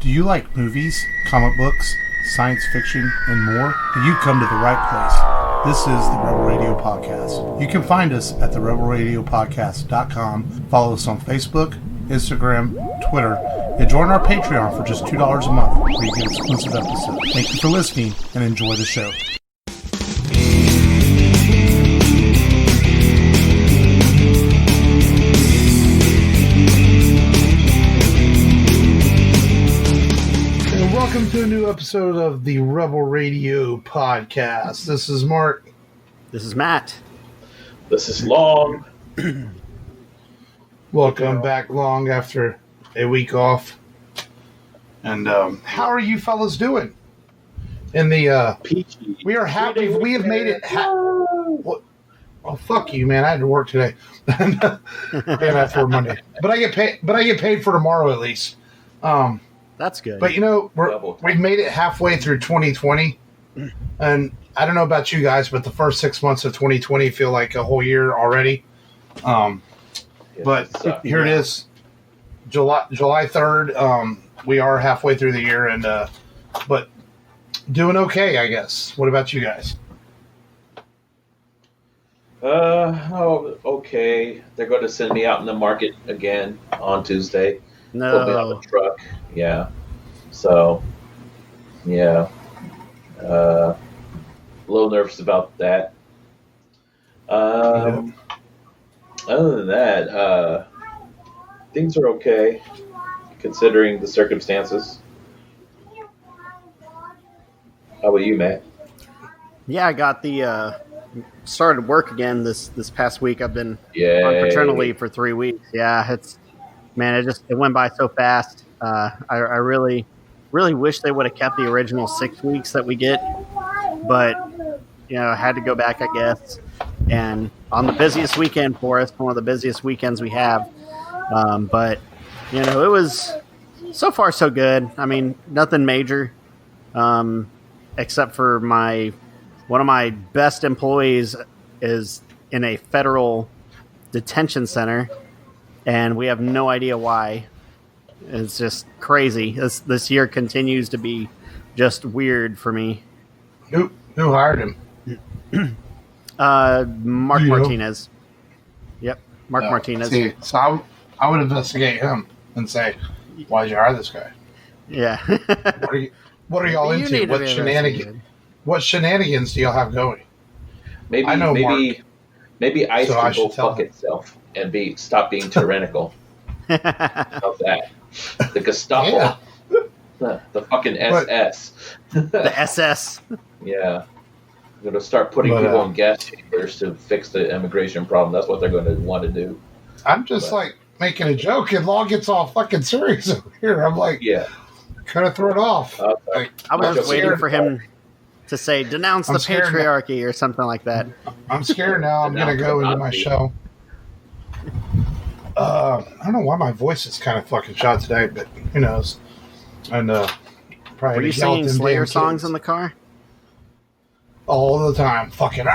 Do you like movies, comic books, science fiction, and more? Then you've come to the right place. This is the Rebel Radio Podcast. You can find us at therebelradiopodcast.com. Follow us on Facebook, Instagram, Twitter, and join our Patreon for just $2 a month where you get exclusive episodes. Thank you for listening and enjoy the show. Welcome to a new episode of the Rebel Radio Podcast. This is Mark. This is Matt. This is Long. Welcome back, Long, after a week off. And how are you fellas doing? In the Peachy. We are happy. We have made it. Oh, fuck you, man! I had to work today, and for Monday. But I get paid. But I get paid for tomorrow at least. That's good. But you know, we've made it halfway through 2020, and I don't know about you guys, but the first 6 months of 2020 feel like a whole year already. But here it is, July 3rd. We are halfway through the year, and but doing okay, I guess. What about you guys? Okay. They're going to send me out in the market again on Tuesday. No. Put me on the truck. Yeah. So, yeah. A little nervous about that. Other than that, things are okay, considering the circumstances. How about you, Matt? Yeah, I got the started work again this past week. I've been on paternity leave for 3 weeks. Yeah, it went by so fast. I really wish they would have kept the original 6 weeks that we get, but you know, I had to go back, I guess. And on the busiest weekend for us, one of the busiest weekends we have. But you know, it was so far so good. I mean, nothing major, except for one of my best employees is in a federal detention center, and we have no idea why. It's just crazy. This year continues to be just weird for me. Who hired him? Mark Martinez. Yep, Mark Martinez. See, so I would investigate him and say, "Why'd you hire this guy?" Yeah. What are y'all into? What shenanigans do y'all have going? Maybe ICE can go fuck itself and stop being tyrannical. How's that? The Gestapo. Yeah. The fucking SS. The SS. Yeah. They're going to start putting people in gas chambers to fix the immigration problem. That's what they're going to want to do. I'm just making a joke, and Law gets all fucking serious over here. I'm like, yeah, kind of throw it off. I was waiting for him to say, denounce the patriarchy or something like that. I'm scared now. I'm going to go into my show. I don't know why my voice is kind of fucking shot today, but who knows? And probably. Were you singing Slayer songs in the car? All the time, fucking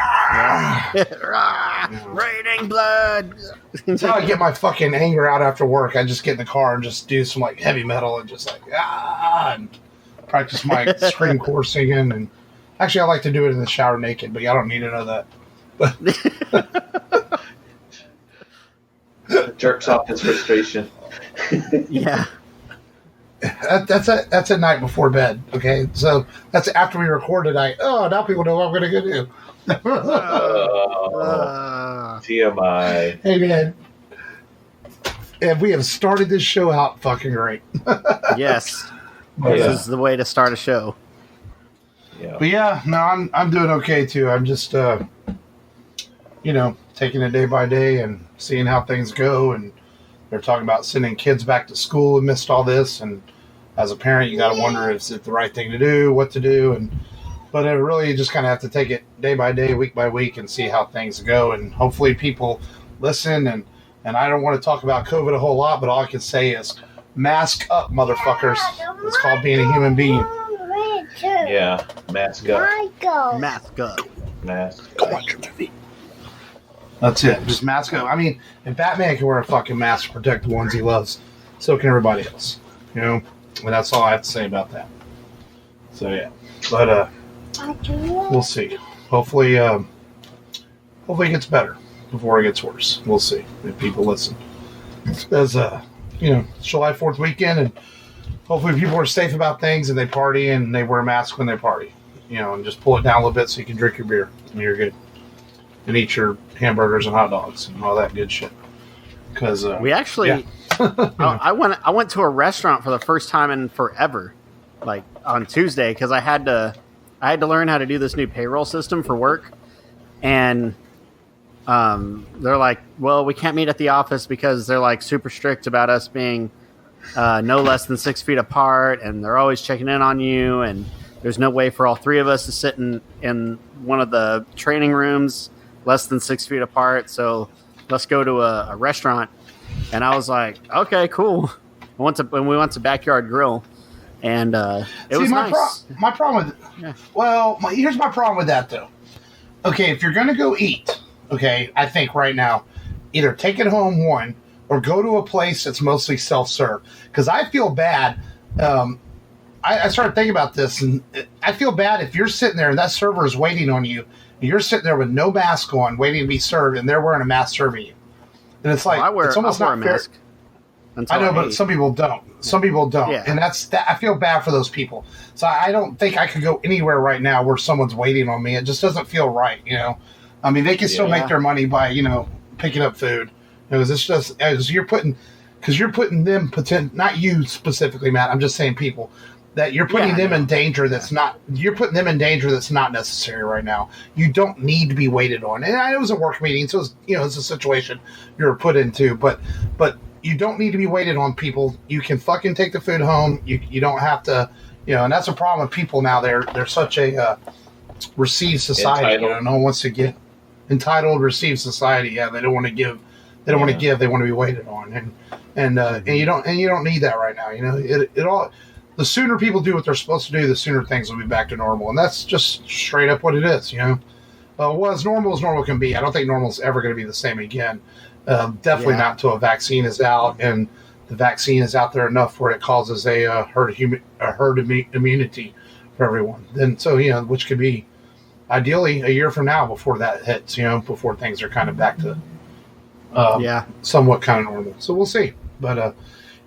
raining blood. That's how I get my fucking anger out after work. I just get in the car and just do some heavy metal and just and practice my scream core singing. And actually, I like to do it in the shower naked, but y'all don't need to know that. Jerks off his frustration. Yeah. That's at night before bed, okay? So that's after we record tonight. Oh, now people know what I'm going to go do. TMI. Hey, man. And we have started this show out fucking great. Yes. This is the way to start a show. Yeah. But yeah, no, I'm doing okay, too. I'm just, taking it day by day and seeing how things go. And they're talking about sending kids back to school amidst all this, and as a parent, you got to wonder if it's the right thing to do, what to do, but it really, you just kind of have to take it day by day, week by week, and see how things go, and hopefully people listen. And I don't want to talk about COVID a whole lot, but all I can say is mask up, motherfuckers. It's called being a human being. Yeah, mask up. Mask up. Mask. Go watch your movie. That's it. Just mask up. I mean, if Batman can wear a fucking mask to protect the ones he loves, so can everybody else. You know? And that's all I have to say about that. So yeah, but we'll see. Hopefully it gets better before it gets worse. We'll see if people listen. As July 4th weekend, and hopefully people are safe about things and they party and they wear masks when they party. And just pull it down a little bit so you can drink your beer and you're good, and eat your hamburgers and hot dogs and all that good shit. Because we actually, I went to a restaurant for the first time in forever, like on Tuesday, because I had to learn how to do this new payroll system for work, and they're like, well, we can't meet at the office because they're like super strict about us being no less than 6 feet apart, and they're always checking in on you, and there's no way for all three of us to sit in one of the training rooms less than 6 feet apart, so let's go to a restaurant. And I was like, okay, cool. We went to Backyard Grill, and it was nice. My problem with here's my problem with that, though. Okay, if you're going to go eat, okay, I think right now, either take it home, one, or go to a place that's mostly self-serve. Because I feel bad. I started thinking about this, and I feel bad if you're sitting there and that server is waiting on you, and you're sitting there with no mask on, waiting to be served, and they're wearing a mask serving you. And it's like, it's almost not fair. I know, but some people don't. Some people don't. Yeah. And I feel bad for those people. So I don't think I could go anywhere right now where someone's waiting on me. It just doesn't feel right, I mean, they can still make their money by, picking up food. It's just, as you're putting them, not you specifically, Matt, I'm just saying people, that you're putting them in danger you're putting them in danger that's not necessary right now. You don't need to be waited on. And it was a work meeting, so it's a situation you're put into, but you don't need to be waited on, people. You can fucking take the food home. You don't have to, and that's a problem with people now. They're such a received society. Entitled. No one wants to get entitled, received society. Yeah, they don't want to give. They don't want to give. They want to be waited on, and you don't need that right now. It all. The sooner people do what they're supposed to do, the sooner things will be back to normal, and that's just straight up what it is. As normal can be. I don't think normal is ever going to be the same again. Definitely not until a vaccine is out, and the vaccine is out there enough where it causes a herd immunity for everyone. Then which could be ideally a year from now before that hits. Before things are kind of back to somewhat kind of normal. So we'll see. But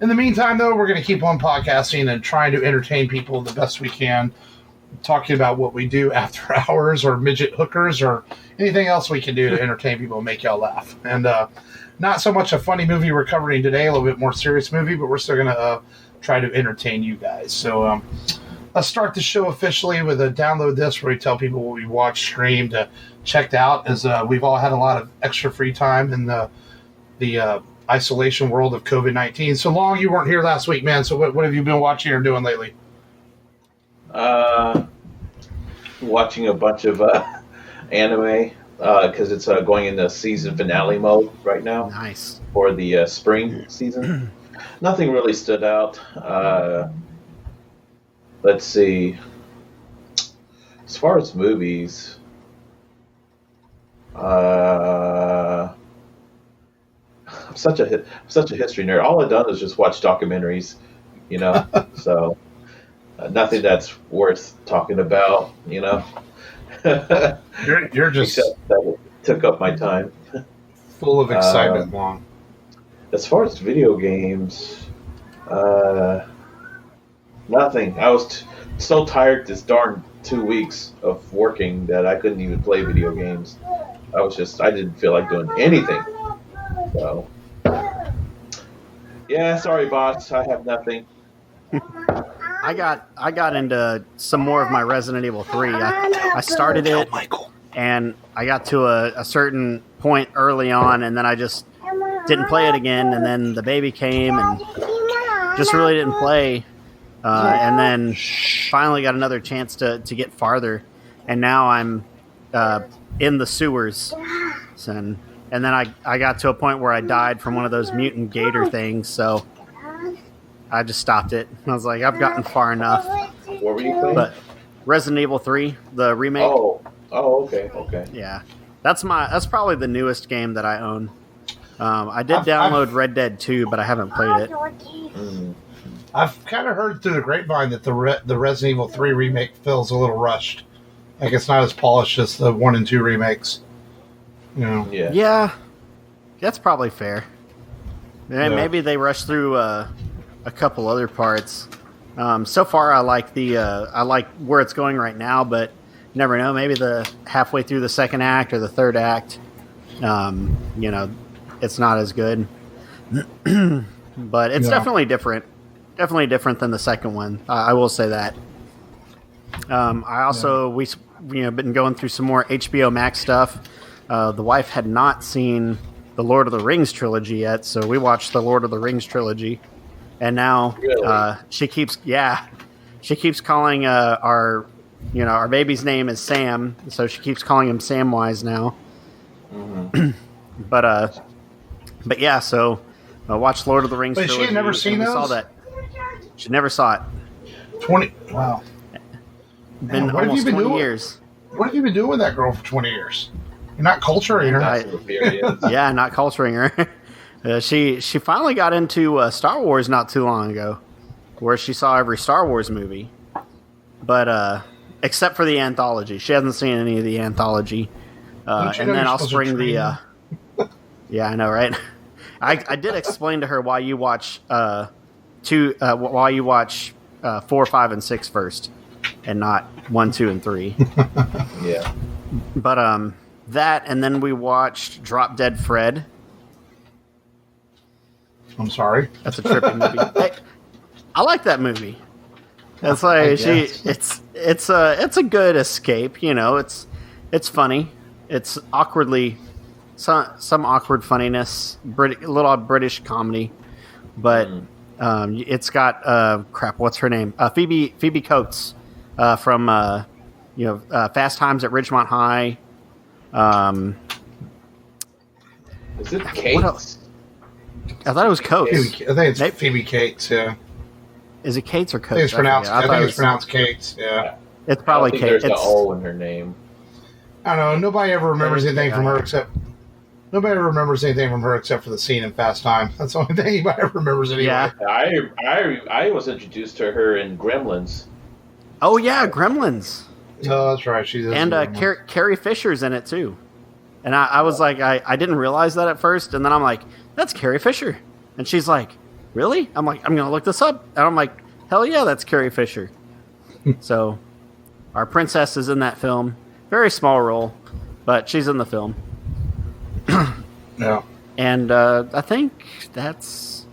in the meantime, though, we're going to keep on podcasting and trying to entertain people the best we can, talking about what we do after hours or midget hookers or anything else we can do to entertain people and make y'all laugh. And not so much a funny movie we're covering today, a little bit more serious movie, but we're still going to try to entertain you guys. So let's start the show officially with a Download This, where we tell people what we watched, streamed, checked out, as we've all had a lot of extra free time in the isolation world of COVID-19. So Long, you weren't here last week, man. So what have you been watching or doing lately? Watching a bunch of anime because it's going into season finale mode right now. Nice. For the spring season. Nothing really stood out. Let's see. As far as movies, I'm such a history nerd. All I've done is just watch documentaries, so nothing that's worth talking about, You're just that took up my time. Full of excitement, Long. As far as video games, nothing. I was so tired this darn 2 weeks of working that I couldn't even play video games. I didn't feel like doing anything. So, yeah, sorry, boss. I have nothing. I got into some more of my Resident Evil 3. I started it, and I got to a certain point early on, and then I just didn't play it again. And then the baby came, and just really didn't play. And then finally got another chance to get farther, and now I'm in the sewers. And then I got to a point where I died from one of those mutant gator things, so I just stopped it. I was like, I've gotten far enough. What were you playing? But Resident Evil 3, the remake. Oh, okay. Yeah, that's probably the newest game that I own. I did download Red Dead 2, but I haven't played it. I've kind of heard through the grapevine that the Resident Evil 3 remake feels a little rushed. Like it's not as polished as the 1 and 2 remakes. You know? Yeah, that's probably fair. Maybe they rushed through a couple other parts. So far, I like where it's going right now, but you never know. Maybe the halfway through the second act or the third act, it's not as good. But it's definitely different. Definitely different than the second one. I will say that. I also we've been going through some more HBO Max stuff. The wife had not seen the Lord of the Rings trilogy yet, so we watched the Lord of the Rings trilogy, and now she keeps calling our baby's name is Sam, so she keeps calling him Samwise now. Mm-hmm. but yeah, so I watched Lord of the Rings. But trilogy, she had never seen those? Saw that. She never saw it. 20. Wow. Been almost 20 years. What have you been doing with that girl for 20 years? You're not culturing her. Yeah, not culturing her. She finally got into Star Wars not too long ago, where she saw every Star Wars movie, but except for the anthology. She hasn't seen any of the anthology. And then I'll spring the. Yeah, I know, right? I did explain to her why you watch 4, 5, and 6 first, and not 1, 2, and 3. Yeah. But that, and then we watched Drop Dead Fred. I'm sorry. That's a tripping movie. Hey, I like that movie. It's like it's a good escape. You know, it's funny. It's awkwardly some awkward funniness, a little British comedy, but it's got what's her name? Phoebe Coates from Fast Times at Ridgemont High. Is it Cates? I thought it was Coates. I think it's Phoebe Cates. Yeah. Is it Cates or Coates? I think it's pronounced Cates. Yeah. It's probably Cates. There's an O in her name. I don't know. Nobody ever remembers anything from her except for the scene in Fast Time. That's the only thing anybody ever remembers anyway. Yeah. I was introduced to her in Gremlins. Oh yeah, Gremlins. Oh, that's right. She's and Carrie Fisher's in it too. And I was like, I didn't realize that at first, and then I'm like, that's Carrie Fisher. And she's like, really? I'm like, I'm gonna look this up. And I'm like, hell yeah, that's Carrie Fisher. So our princess is in that film. Very small role, but she's in the film. Yeah. And I think that's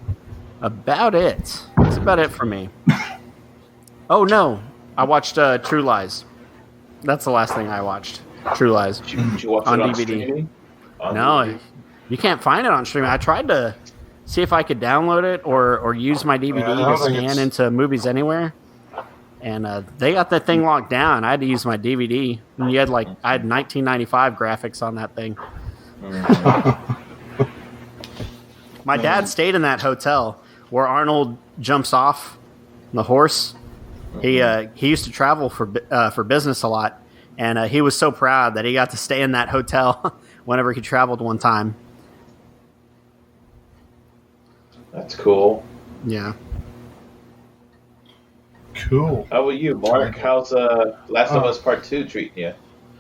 about it. That's about it for me. Oh no, I watched True Lies. That's the last thing I watched. True Lies. Did you watch on it on DVD. Streaming? No, you can't find it on streaming. I tried to see if I could download it or use my DVD to scan into Movies Anywhere, and they got that thing locked down. I had to use my DVD, and I had 1995 graphics on that thing. My dad stayed in that hotel where Arnold jumps off the horse. He used to travel for business a lot, and he was so proud that he got to stay in that hotel whenever he traveled one time. That's cool. Yeah. Cool. How about you, Mark? How's Last of Us Part 2 treating you?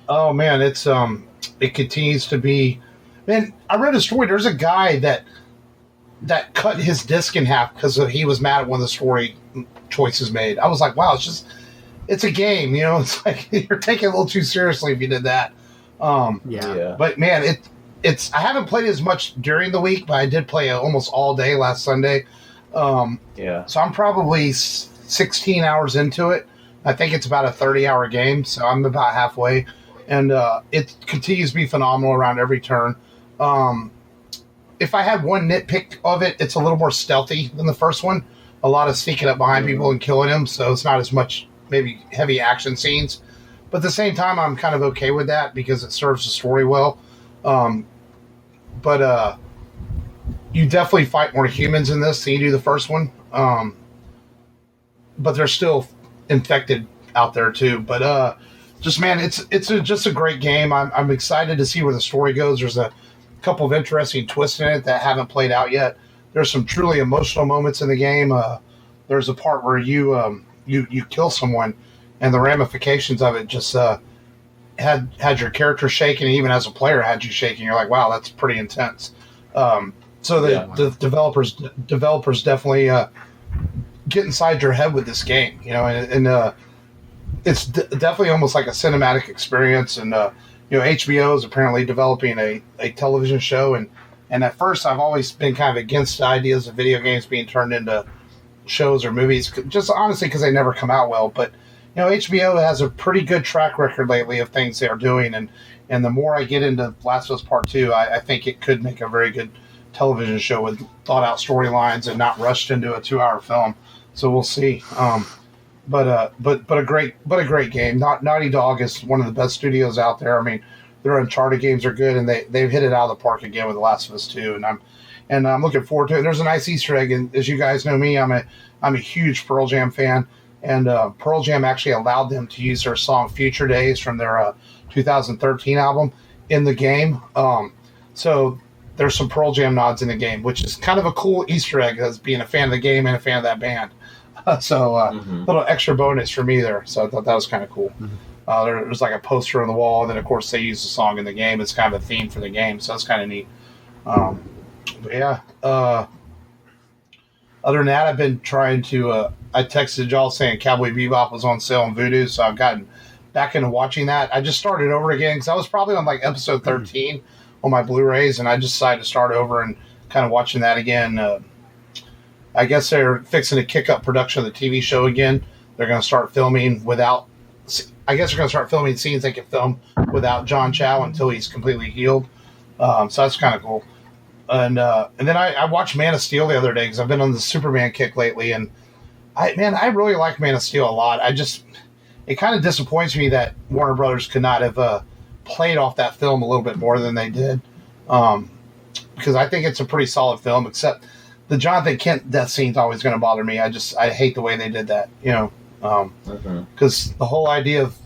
Oh man, it continues to be. Man, I read a story. There's a guy that cut his disc in half because he was mad at one of the story choices made. I was like, wow, it's a game, you know. It's like you're taking it a little too seriously if you did that. Yeah. But man, it's. I haven't played as much during the week, but I did play almost all day last Sunday. Yeah. So I'm probably 16 hours into it. I think it's about a 30-hour game, so I'm about halfway, and it continues to be phenomenal around every turn. If I had one nitpick of it, it's a little more stealthy than the first one. A lot of sneaking up behind people and killing them, so it's not as much maybe heavy action scenes. But at the same time, I'm kind of okay with that because it serves the story well. But you definitely fight more humans in this than you do the first one. But there's still infected out there too. But just man, it's just a great game. I'm excited to see where the story goes. There's a couple of interesting twists in it that haven't played out yet. There's some truly emotional moments in the game. there's a part where you kill someone, and the ramifications of it just had your character shaking, and even as a player had you shaking. You're like, wow, that's pretty intense. So the developers definitely get inside your head with this game, and it's definitely almost like a cinematic experience. And HBO is apparently developing a television show, and at first I've always been kind of against the ideas of video games being turned into shows or movies, just honestly because they never come out well. But HBO has a pretty good track record lately of things they are doing, and the more I get into Last of Us Part 2, I think it could make a very good television show with thought out storylines and not rushed into a 2-hour film. So we'll see. But a great game. Naughty Dog is one of the best studios out there. I mean, their Uncharted games are good, and they've hit it out of the park again with The Last of Us 2, and I'm looking forward to it. There's a nice Easter egg, and as you guys know me, I'm a huge Pearl Jam fan, and Pearl Jam actually allowed them to use their song "Future Days" from their 2013 album in the game. So there's some Pearl Jam nods in the game, which is kind of a cool Easter egg as being a fan of the game and a fan of that band. Little extra bonus for me there. So I thought that was kind of cool. There was like a poster on the wall, and then of course they use the song in the game. It's kind of a theme for the game, so that's kind of neat. But yeah, other than that, I've been trying to. I texted y'all saying Cowboy Bebop was on sale on Vudu, so I've gotten back into watching that. I just started over again because I was probably on like episode 13 on my Blu-rays, and I just decided to start over and kind of watching that again. I guess they're fixing to kick up production of the TV show again. They're going to start filming without. I guess they're going to start filming scenes they can film without John Chow until he's completely healed. So that's kind of cool. And then I watched Man of Steel the other day because I've been on the Superman kick lately, and I really like Man of Steel a lot. It kind of disappoints me that Warner Brothers could not have played off that film a little bit more than they did, because I think it's a pretty solid film. Except the Jonathan Kent death scene's always going to bother me. I hate the way they did that, because the whole idea of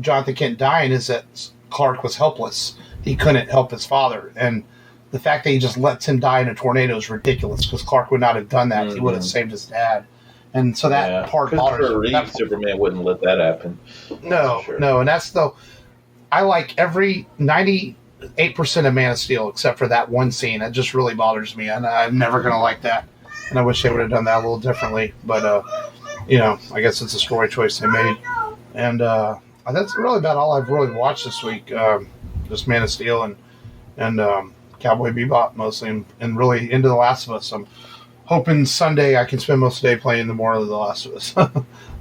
Jonathan Kent dying is that Clark was helpless. He couldn't help his father, and the fact that he just lets him die in a tornado is ridiculous, because Clark would not have done that. He would have saved his dad. And so that part bothers me. Superman wouldn't let that happen. No, and that's I like every 98% of Man of Steel except for that one scene. It just really bothers me, and I'm never going to like that. And I wish they would have done that a little differently. But, I guess it's a story choice they made. And that's really about all I've really watched this week. Just Man of Steel and Cowboy Bebop mostly, and really into The Last of Us. I'm hoping Sunday I can spend most of the day playing more of The Last of Us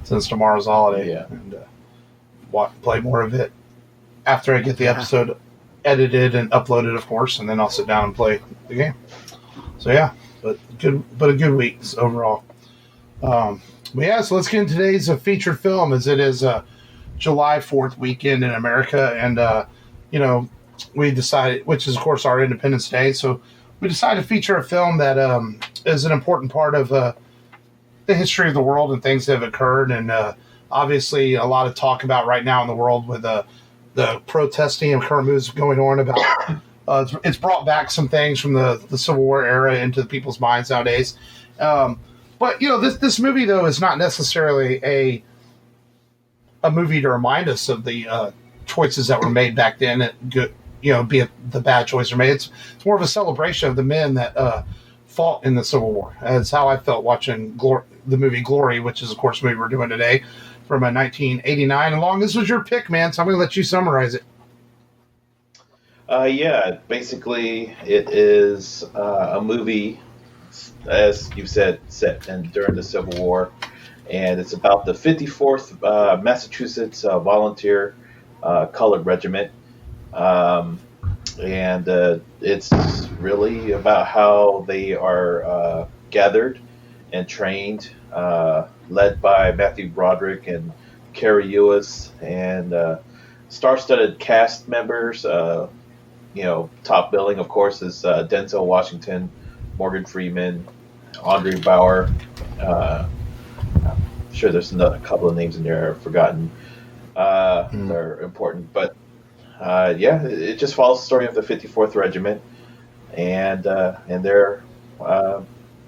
since tomorrow's holiday. Yeah. And play more of it after I get the episode edited and uploaded, of course, and then I'll sit down and play the game. So yeah, but a good week overall. So let's get into today's featured film, as it is July 4th weekend in America, and we decided, which is of course our Independence Day, so we decided to feature a film that is an important part of the history of the world and things that have occurred, and obviously a lot of talk about right now in the world with the protesting and current moves going on about. It's brought back some things from the Civil War era into the people's minds nowadays. But this movie though is not necessarily a movie to remind us of the choices that were made back then. Be it the bad choices were made. It's more of a celebration of the men that fought in the Civil War. That's how I felt watching the movie Glory, which is of course the movie we're doing today, from 1989. And Long, this was your pick, man, so I'm going to let you summarize it. Basically it is a movie, as you said, set during the Civil War, and it's about the 54th Massachusetts Volunteer Colored Regiment, and it's really about how they are gathered and trained, led by Matthew Broderick and Carrie Lewis, and star-studded cast members. Top billing, of course, is Denzel Washington, Morgan Freeman, Andre Bauer. I'm sure there's a couple of names in there I've forgotten that are important, but it just follows the story of the 54th Regiment and their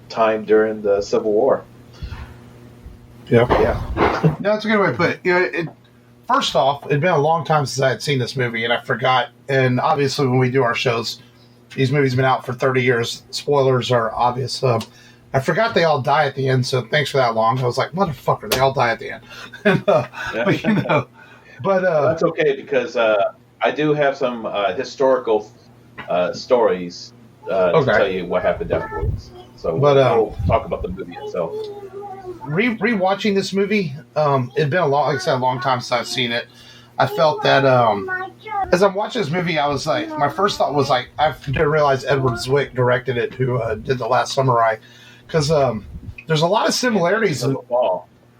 time during the Civil War. Yeah. No, that's a good way to put it. First off, it'd been a long time since I had seen this movie, and I forgot. And obviously, when we do our shows, these movies have been out for 30 years. Spoilers are obvious. I forgot they all die at the end, so thanks for that long. I was like, motherfucker, they all die at the end. But that's okay, because I do have some historical stories to tell you what happened afterwards. So we'll talk about the movie itself. Rewatching this movie, it'd been a long time since I've seen it. I felt that as I'm watching this movie, I was like, my first thought was like, I didn't realize Edward Zwick directed it, who did The Last Samurai, because there's a lot of similarities in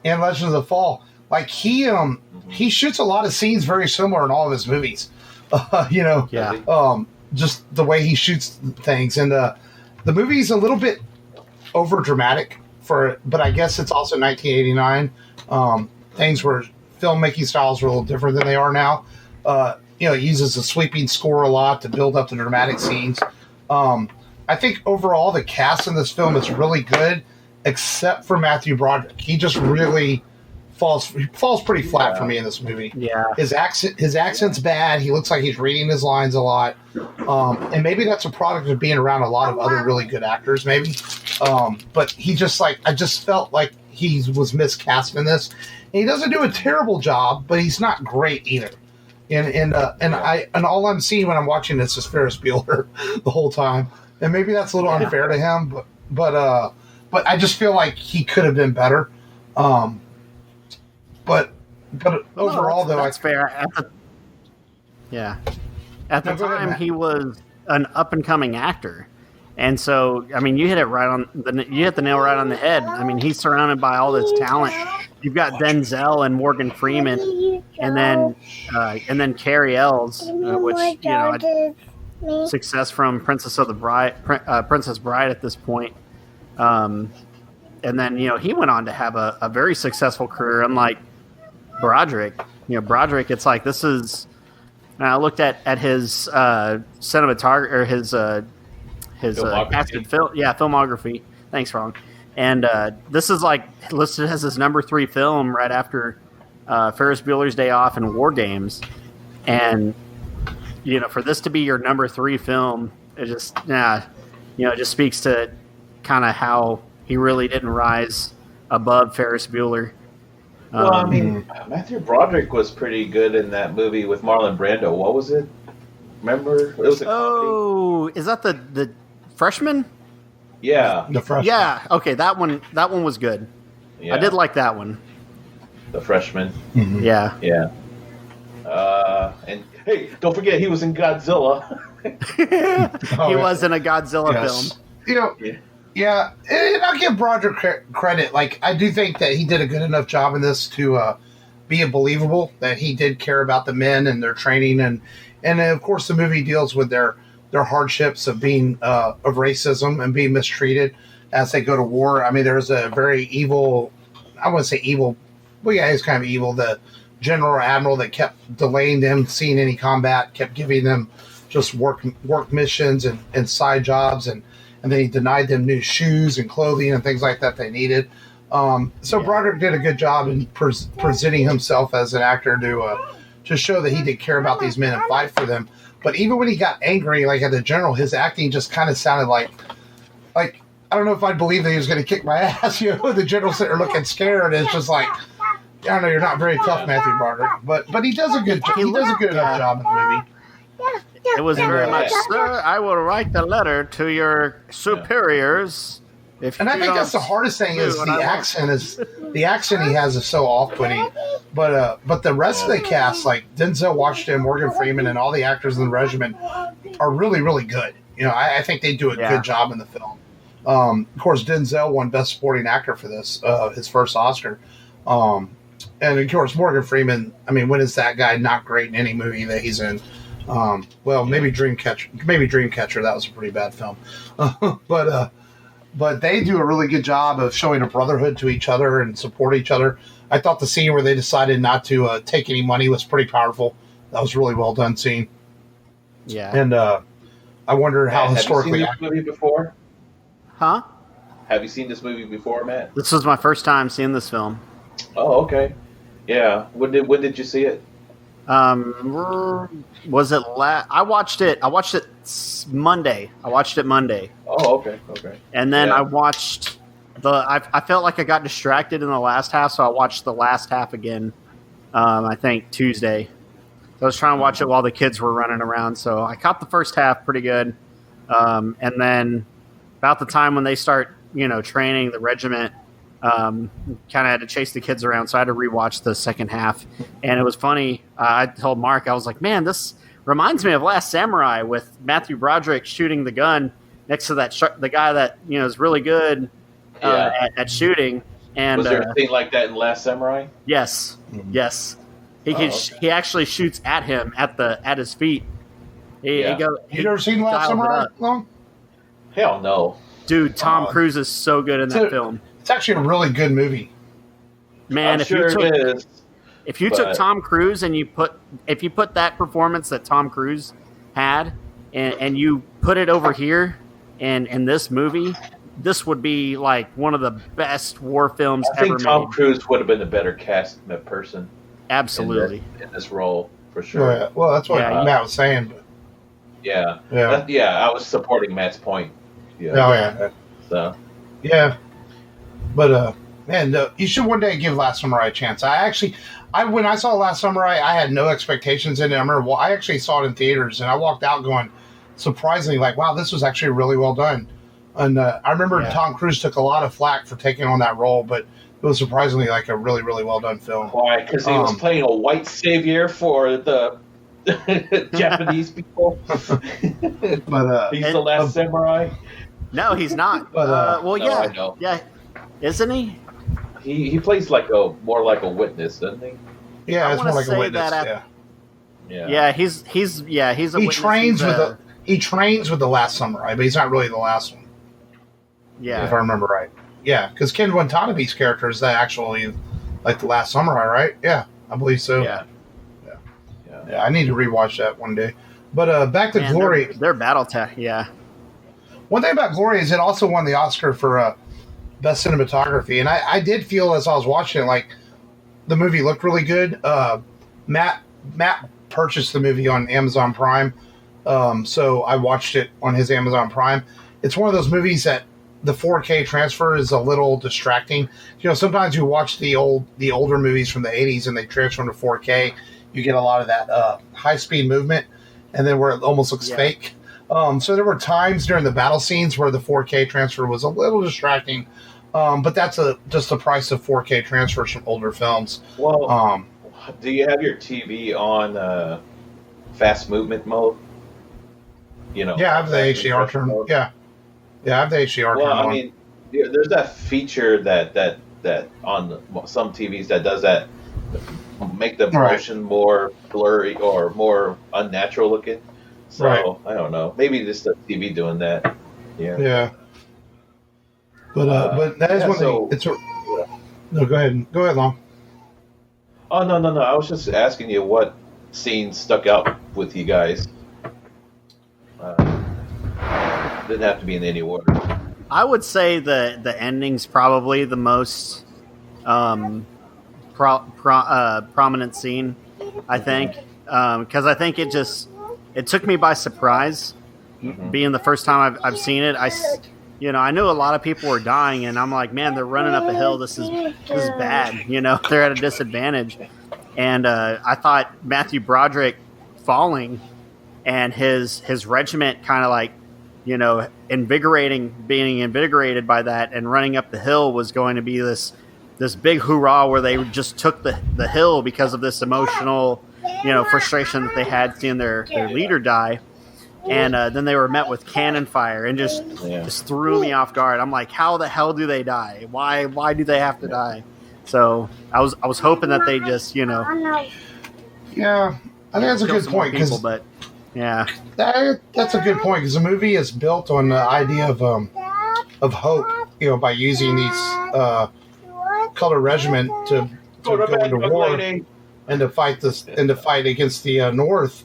Legends of the Fall. Like he shoots a lot of scenes very similar in all of his movies. Just the way he shoots things, and the movie's a little bit over dramatic but I guess it's also 1989. Things were filmmaking styles were a little different than they are now. It uses a sweeping score a lot to build up the dramatic scenes. I think overall the cast in this film is really good, except for Matthew Broderick. He just really falls pretty flat for me in this movie. Yeah, his accent's bad. He looks like he's reading his lines a lot, and maybe that's a product of being around a lot of other really good actors. Maybe, but he just I just felt like he was miscast in this. And he doesn't do a terrible job, but he's not great either. And all I'm seeing when I'm watching this is Ferris Bueller the whole time, and maybe that's a little unfair to him, but I just feel like he could have been better. But overall, that's fair. At the time, he was an up and coming actor, and so I mean, you hit the nail right on the head. I mean, he's surrounded by all this talent. You've got Denzel and Morgan Freeman, and then Carrie Ells, which success from Princess Bride at this point. And then he went on to have a very successful career, unlike Broderick. Broderick, it's like this is. I looked at his cinematography or his casted filmography. Thanks, Ron. And this is like listed as his number 3 film right after Ferris Bueller's Day Off and War Games. And for this to be your number 3 film, it just it just speaks to kind of how he really didn't rise above Ferris Bueller. Well, I mean, Matthew Broderick was pretty good in that movie with Marlon Brando. What was it? Remember? It was a comedy. Is that the Freshman? Yeah, the Freshman. Yeah, okay, that one was good. Yeah. I did like that one. The Freshman. Mm-hmm. Yeah. Yeah. And hey, don't forget he was in Godzilla. He was in a Godzilla film. Yeah, and I'll give Broderick credit. Like, I do think that he did a good enough job in this to be believable, that he did care about the men and their training, and of course the movie deals with their hardships of being of racism and being mistreated as they go to war. I mean, there's a very evil, I wouldn't say evil, well, yeah, he's kind of evil. The general or admiral that kept delaying them seeing any combat, kept giving them just work missions and side jobs, and then he denied them new shoes and clothing and things like that they needed. Broderick did a good job in presenting himself as an actor to show that he did care about these men and fight for them. But even when he got angry, like at the general, his acting just kind of sounded like I don't know if I'd believe that he was going to kick my ass. The general's sitting there looking scared. And it's just like, I don't know, you're not very tough, Matthew Broderick. But he does a good enough job in the movie. It was very much, sir, I will write the letter to your superiors. And I think that's the hardest thing is the accent he has is so off-putting. But the rest of the cast, like Denzel Washington, Morgan Freeman, and all the actors in the regiment are really, really good. I think they do a good job in the film. Of course, Denzel won Best Supporting Actor for this, his first Oscar. And of course, Morgan Freeman, I mean, when is that guy not great in any movie that he's in? Maybe Dreamcatcher. That was a pretty bad film. But they do a really good job of showing a brotherhood to each other and support each other. I thought the scene where they decided not to take any money was pretty powerful. That was a really well done scene. Yeah. And I wonder how historically. Have you seen this movie before? Huh? Have you seen this movie before, Matt? This was my first time seeing this film. Oh, okay. Yeah. When did you see it? Was it I watched it Monday. I watched it Monday. Oh, okay. And then I watched I felt like I got distracted in the last half, so I watched the last half again. I think Tuesday. So I was trying to watch it while the kids were running around, so I caught the first half pretty good. And then about the time when they start, training the regiment, kind of had to chase the kids around, so I had to rewatch the second half. And it was funny. I told Mark, I was like, man, this reminds me of Last Samurai with Matthew Broderick shooting the gun next to the guy that is really good at shooting. And was there a thing like that in Last Samurai? Yes, yes. He actually shoots at him at his feet. You ever seen Last Samurai? Hell no. Dude, Tom Cruise is so good in that film. It's actually a really good movie. Man, if you took Tom Cruise and you put that performance that Tom Cruise had and you put it over here in this movie, this would be like one of the best war films ever made. I think Tom Cruise would have been a better cast person. Absolutely. In this role, for sure. Yeah. Well, that's what Matt was saying. But... Yeah. I was supporting Matt's point. Yeah. Oh, yeah. So. Yeah. But, man, you should one day give Last Samurai a chance. When I saw Last Samurai, I had no expectations in it. I remember, I actually saw it in theaters, and I walked out going, surprisingly, like, wow, this was actually really well done. And I remember Tom Cruise took a lot of flack for taking on that role, but it was surprisingly like a really, really well done film. Why? Because he was playing a white savior for the Japanese people. But he's the last samurai. No, he's not. But I know. Yeah, isn't he? He plays more like a witness, doesn't he? Yeah, it's more like a witness. Yeah, he's a witness. He trains with the last samurai, but he's not really the last one. Yeah, if I remember right. Yeah, because Ken Watanabe's character is actually like the last samurai, right? Yeah, I believe so. Yeah. I need to rewatch that one day. But back to Glory. Their battle tech, yeah. One thing about Glory is it also won the Oscar for best cinematography, and I did feel as I was watching it like the movie looked really good. Matt purchased the movie on Amazon Prime, so I watched it on his Amazon Prime. It's one of those movies that the 4K transfer is a little distracting. Sometimes you watch the older movies from the 80s and they transfer them to 4K. You get a lot of that high-speed movement, and then where it almost looks fake. So there were times during the battle scenes where the 4K transfer was a little distracting, but that's just the price of 4K transfers from older films. Well, do you have your TV on fast movement mode? Yeah, I have the HDR turn. Yeah, I have the HDR turn on. I mean, there's that feature that on some TVs that does that, make the motion more blurry or more unnatural looking. So I don't know. Maybe just the TV doing that. Yeah. But that is one thing. No, go ahead. Go ahead, Long. Oh no! I was just asking you what scenes stuck out with you guys. Didn't have to be in any order. I would say the ending's probably the most prominent scene. I think because I think it took me by surprise, being the first time I've seen it. I knew a lot of people were dying, and I'm like, man, they're running up a hill. This is bad. They're at a disadvantage. And I thought Matthew Broderick falling and his regiment kind of like, being invigorated by that and running up the hill was going to be this big hoorah where they just took the hill because of this emotional, frustration that they had seeing their leader die. And then they were met with cannon fire and just threw me off guard. I'm like, how the hell do they die? Why do they have to die? So I was hoping that they just, Yeah, I think that's a good point. That's a good point because the movie is built on the idea of hope, by using these color regiment to go into war and to fight against the North.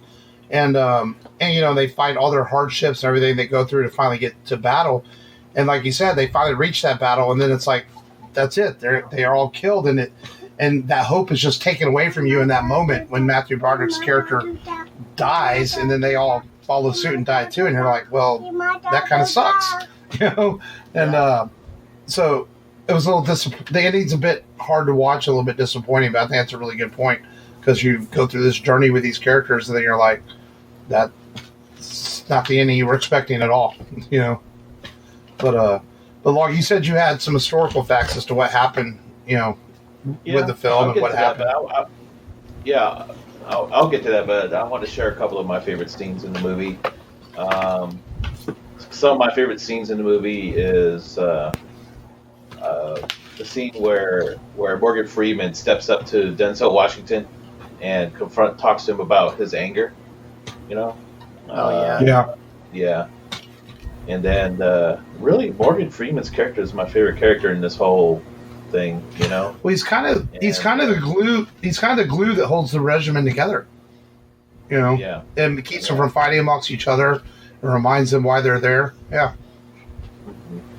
And they fight all their hardships and everything they go through to finally get to battle. And like you said, they finally reach that battle, and then it's like, that's it. They are all killed, and and that hope is just taken away from you in that moment when Matthew Broderick's character dies, and then they all follow suit and die too, and you're like, well, that kind of sucks, and so it was a little the ending's a bit hard to watch, a little bit disappointing, but I think that's a really good point, because you go through this journey with these characters, and then you're like, that's not the ending you were expecting at all, but Log, you said you had some historical facts as to what happened, with the film and what happened. I'll get to that, but I want to share a couple of my favorite scenes in the movie. Some of my favorite scenes in the movie is the scene where Morgan Freeman steps up to Denzel Washington and talks to him about his anger. Yeah. And then really Morgan Freeman's character is my favorite character in this whole thing, Well, he's kind of the glue. He's kind of the glue that holds the regiment together, Yeah. And keeps them from fighting amongst each other and reminds them why they're there. Yeah.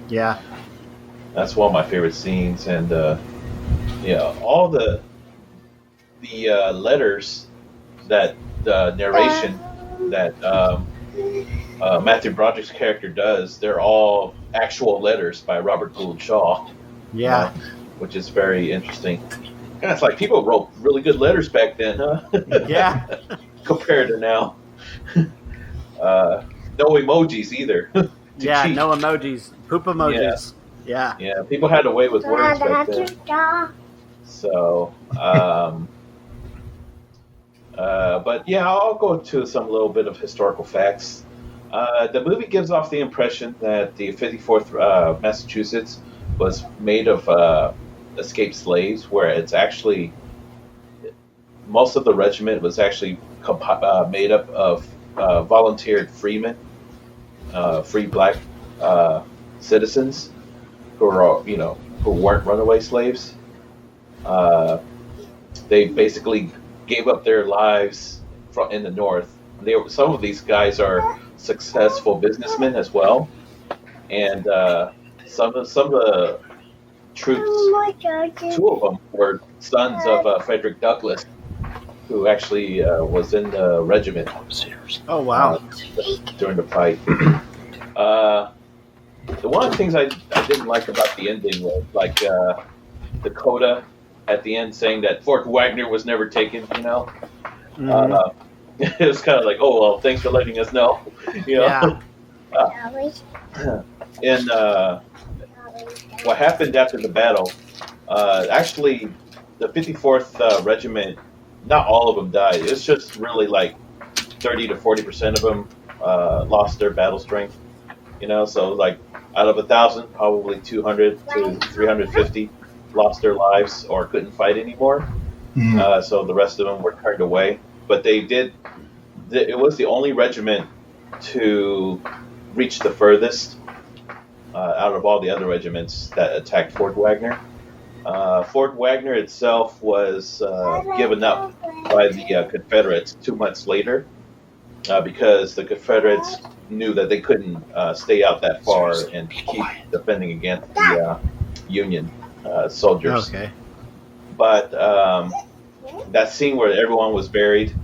Yeah. That's one of my favorite scenes, and all the letters, that narration that Matthew Broderick's character does, they're all actual letters by Robert Gould Shaw. Yeah. Which is very interesting. And it's like people wrote really good letters back then, huh? Yeah. Compared to now. No emojis either. Yeah, no emojis. Poop emojis. Yeah. Yeah, people had a way with words back then. So, but yeah, I'll go to some little bit of historical facts. The movie gives off the impression that the 54th Massachusetts was made of escaped slaves, where it's actually most of the regiment was actually made up of volunteered freemen, free black citizens who were, who weren't runaway slaves. They basically gave up their lives in the North. Some of these guys are successful businessmen as well, and some of the troops, two of them were sons of Frederick Douglass, who actually was in the regiment. Oh wow! During the fight. One of the things I didn't like about the ending was like the coda at the end saying that Fort Wagner was never taken. Mm-hmm. It was kind of like, oh well, thanks for letting us know. Yeah. And what happened after the battle? Actually, the 54th Regiment, not all of them died. It's just really like 30 to 40% of them lost their battle strength. So like out of 1,000, probably 200 to 350 lost their lives or couldn't fight anymore. Mm-hmm. So the rest of them were turned away. But they did. It was the only regiment to reach the furthest out of all the other regiments that attacked Fort Wagner. Fort Wagner itself was given up by the Confederates 2 months later because the Confederates knew that they couldn't stay out that far and keep defending against the Union soldiers. Okay. But that scene where everyone was buried,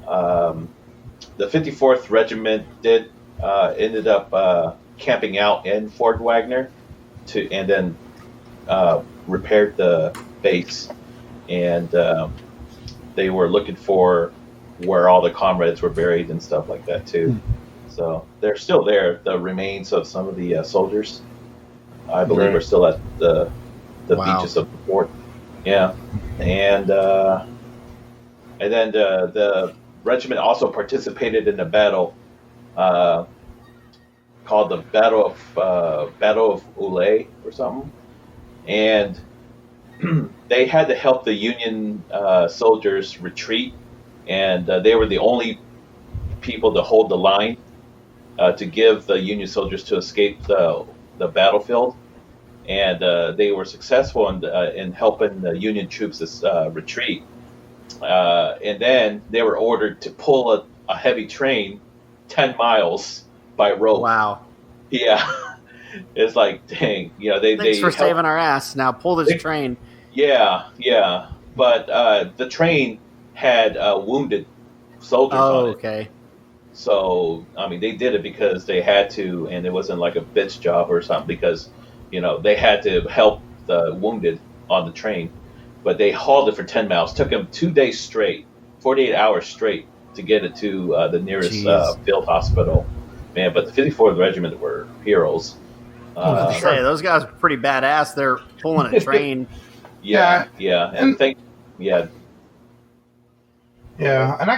the 54th Regiment ended up camping out in Fort Wagner and then repaired the base, and they were looking for where all the comrades were buried and stuff like that too. So they're still there. The remains of some of the soldiers, I believe, are still at the beaches of the fort. Yeah, and then the regiment also participated in a battle called the Battle of Ulay or something, and they had to help the Union soldiers retreat, and they were the only people to hold the line to give the Union soldiers to escape the battlefield, and they were successful in helping the Union troops retreat. And then they were ordered to pull a heavy train 10 miles by rope. Wow. Yeah. It's like, dang, Thanks for saving our ass. Now pull this train. Yeah. But the train had wounded soldiers on it. Okay. So, I mean, they did it because they had to, and it wasn't like a bitch job or something, because, they had to help the wounded on the train. But they hauled it for 10 miles. Took them 2 days straight, 48 hours straight to get it to the nearest field hospital. Man, but the 54th Regiment were heroes. Say, those guys are pretty badass. They're pulling a train. Yeah. And Yeah, and I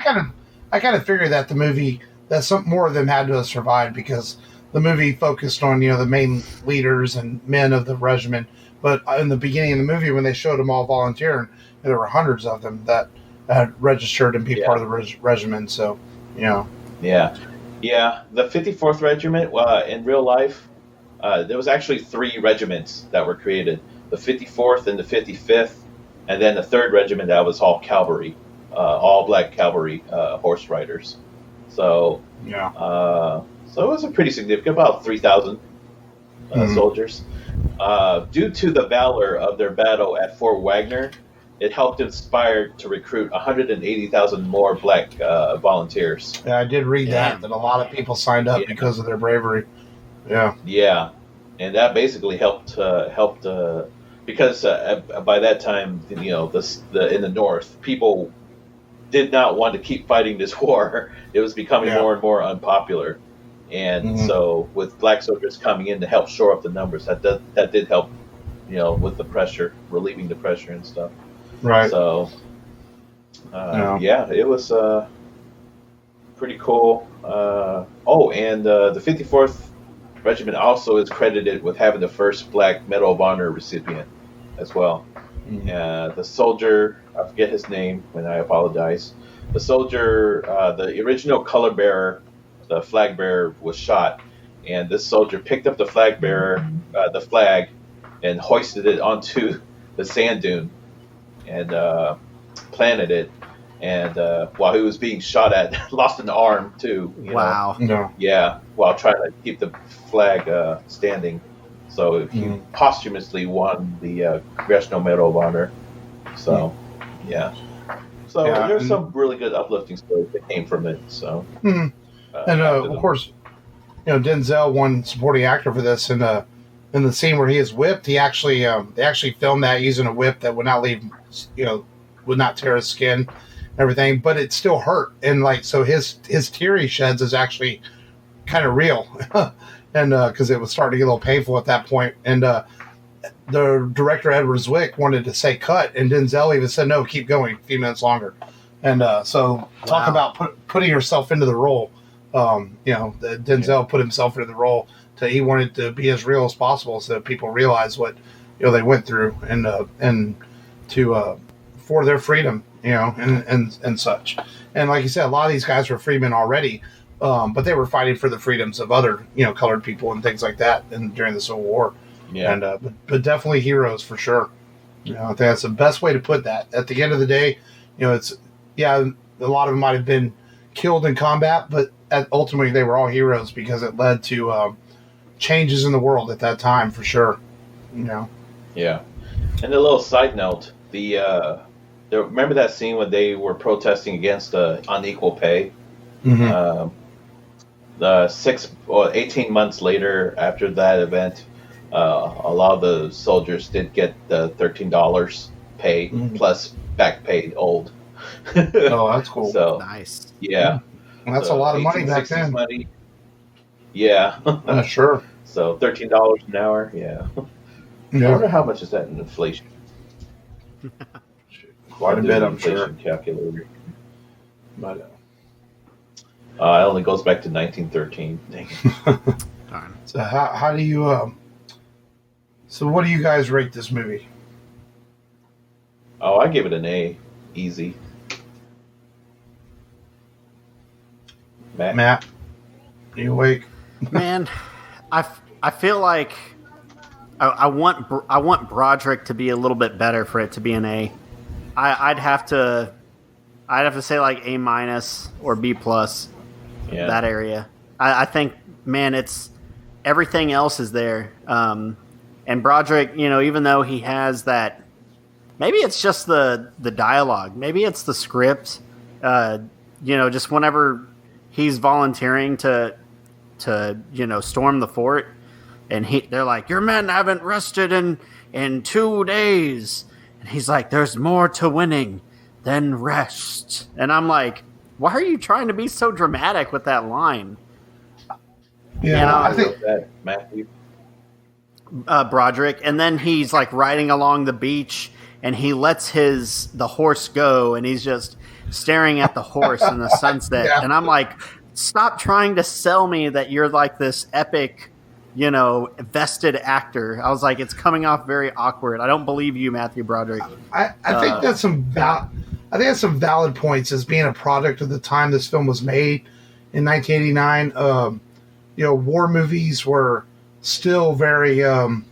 kind of figured that the movie, that some more of them had to have survived, because the movie focused on the main leaders and men of the regiment. But in the beginning of the movie, when they showed them all volunteering, there were hundreds of them that had registered and be part of the regiment. So, Yeah. The 54th Regiment, in real life, there was actually 3 regiments that were created: the 54th and the 55th, and then the 3rd Regiment that was all cavalry, all black cavalry horse riders. So, so it was a pretty significant, about 3,000 soldiers. Due to the valor of their battle at Fort Wagner, it helped inspire to recruit 180,000 more black volunteers. Yeah, I did read that a lot of people signed up because of their bravery. Yeah, and that basically helped because by that time, in the North, people did not want to keep fighting this war. It was becoming more and more unpopular. And so, with black soldiers coming in to help shore up the numbers, that did help, with the pressure, relieving the pressure and stuff. Right. So, it was pretty cool. And the 54th Regiment also is credited with having the first Black Medal of Honor recipient as well. The soldier, I forget his name, and I apologize. The soldier, the original color bearer, the flag bearer, was shot, and this soldier picked up the flag bearer, the flag, and hoisted it onto the sand dune and planted it. And while he was being shot at, lost an arm too. Wow. Yeah, while trying to keep the flag standing. So he posthumously won the Congressional Medal of Honor. So, So there's some really good uplifting stories that came from it. So. And of course, Denzel won supporting actor for this. And in the scene where he is whipped, they actually filmed that using a whip that would not leave, would not tear his skin, and everything, but it still hurt. And so his tear he sheds is actually kind of real, and because it was starting to get a little painful at that point. And the director Edward Zwick wanted to say cut, and Denzel even said no, keep going, a few minutes longer. And talk about putting yourself into the role. Denzel put himself into the role. He wanted to be as real as possible, so that people realize what they went through, and to for their freedom, and such. And like you said, a lot of these guys were freemen already, but they were fighting for the freedoms of other colored people and things like that, and during the Civil War. And but definitely heroes for sure. I think that's the best way to put that. At the end of the day, it's a lot of them might have been killed in combat, but ultimately they were all heroes because it led to changes in the world at that time for sure. Yeah. And a little side note, remember that scene when they were protesting against unequal pay? 18 months later after that event, a lot of the soldiers did get the $13 pay plus back paid old. Oh, that's cool. So nice. Yeah. Well, that's a lot of money back then. Money. Yeah. Sure. So $13 an hour. Yeah. I wonder how much is that in inflation. Quite a bit, I'm sure. Calculator. But it only goes back to 1913. Dang it. So how do you? So what do you guys rate this movie? Oh, I give it an A. Easy. Matt, are you awake? Man, I feel like I want Broderick to be a little bit better for it to be an A. I'd have to say like A- or B+. That area. I think, man, it's everything else is there. And Broderick, even though he has that maybe it's just the dialogue. Maybe it's the script. Just whenever he's volunteering to storm the fort, and they're like, your men haven't rested in 2 days, and he's like, there's more to winning than rest. And I'm like, why are you trying to be so dramatic with that line? Yeah, I think that Matthew Broderick, and then he's like riding along the beach, and he lets the horse go, and he's just staring at the horse in the sunset. Yeah. And I'm like, stop trying to sell me that you're like this epic, vested actor. I was like, it's coming off very awkward. I don't believe you, Matthew Broderick. I think that's some valid points as being a product of the time this film was made in 1989. War movies were still very, I don't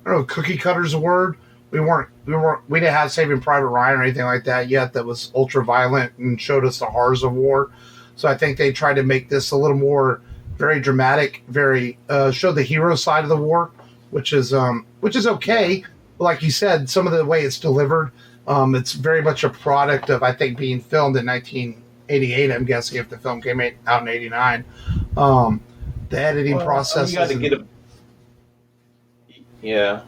know, cookie cutter's a word. We didn't have Saving Private Ryan or anything like that yet that was ultra violent and showed us the horrors of war. So I think they tried to make this a little more very dramatic, very show the hero side of the war, which is okay. But like you said, some of the way it's delivered, it's very much a product of, I think, being filmed in 1988. I'm guessing if the film came out in 89, the editing process. You got to get a. Yeah.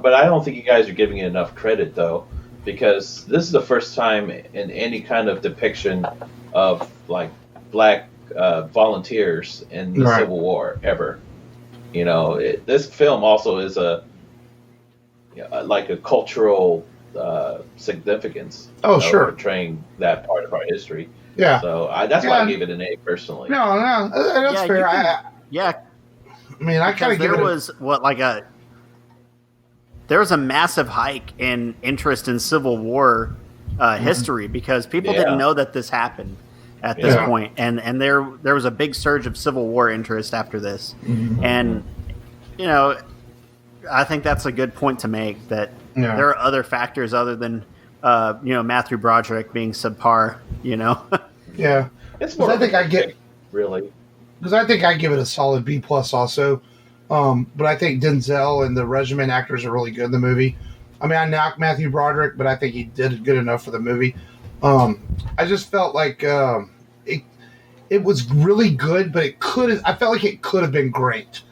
But I don't think you guys are giving it enough credit, though, because this is the first time in any kind of depiction of like black volunteers in the Civil War ever. This film also is like a cultural significance. Oh, sure, portraying that part of our history. Yeah. So that's why I gave it an A personally. No, that's fair. I mean, I kind of give it. There was a massive hike in interest in Civil War history because people didn't know that this happened at this point. And there was a big surge of Civil War interest after this. Mm-hmm. And, I think that's a good point to make, that there are other factors other than, Matthew Broderick being subpar, Yeah. It's more really. Because I think I give it a solid B+ also. But I think Denzel and the regiment actors are really good in the movie. I mean, I knock Matthew Broderick, but I think he did good enough for the movie. I just felt like it was really good, but I felt like it could have been great.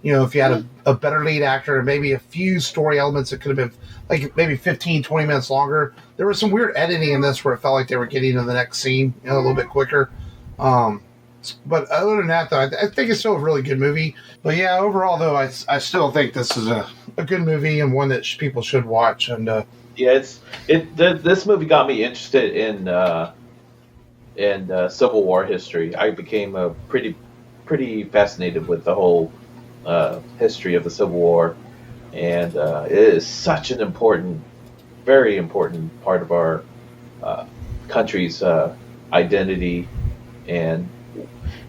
If you had a better lead actor and maybe a few story elements that could have been like maybe 15, 20 minutes longer. There was some weird editing in this where it felt like they were getting to the next scene a little bit quicker. But other than that, though, I think it's still a really good movie. But yeah, overall, though, I still think this is a good movie and one that people should watch. And this movie got me interested in Civil War history. I became pretty fascinated with the whole history of the Civil War, and it is such an important, very important part of our country's identity, and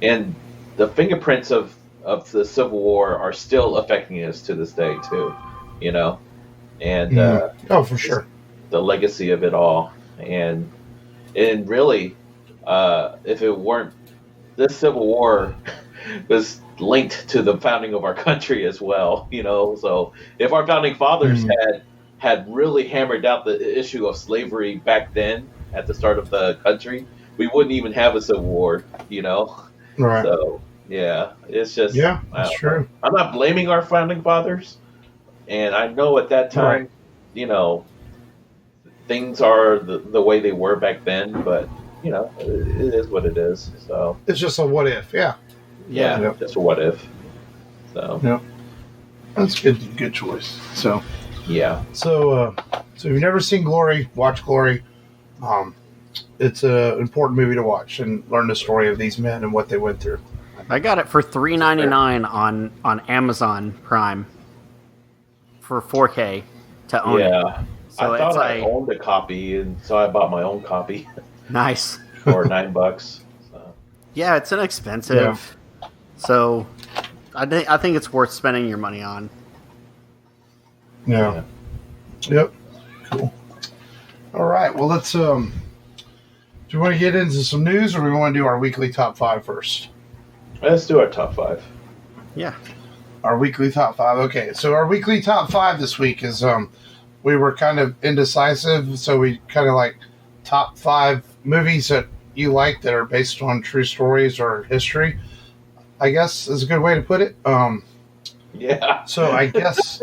the fingerprints of the Civil War are still affecting us to this day too, and for sure, the legacy of it all, and really, if it weren't, this Civil War was linked to the founding of our country as well, so if our founding fathers had really hammered out the issue of slavery back then at the start of the country, we wouldn't even have a Civil War, Right. So, yeah, it's just... Yeah, that's true. I'm not blaming our founding fathers, and I know at that time, things are the way they were back then, but, it is what it is, so... It's just a what if, yeah. Yeah, just a what if. So... Yeah. That's good choice. So... Yeah. So if you've never seen Glory, watch Glory. It's an important movie to watch and learn the story of these men and what they went through. I got it for $3.99 on Amazon Prime for 4K to own it. Yeah, so I thought I owned a copy, and so I bought my own copy. Nice. For $9. So. Yeah, it's inexpensive. Yeah. So I think it's worth spending your money on. Yeah. Yep. Cool. All right. Well, let's. Do we want to get into some news, or do we want to do our weekly top 5 first? Let's do our top 5. Yeah. Our weekly top 5. Okay. So our weekly top 5 this week is we were kind of indecisive, so we kind of like top 5 movies that you like that are based on true stories or history, I guess is a good way to put it. Yeah. So I guess...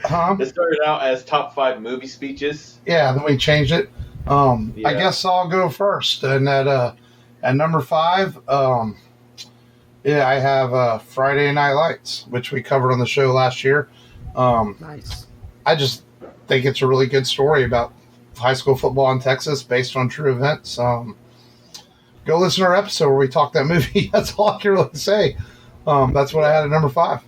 It started out as top 5 movie speeches. Yeah, then we changed it. I guess I'll go first. And at number 5, I have Friday Night Lights, which we covered on the show last year. Nice. I just think it's a really good story about high school football in Texas based on true events. Go listen to our episode where we talk that movie. That's all I can really say. That's what I had at number 5.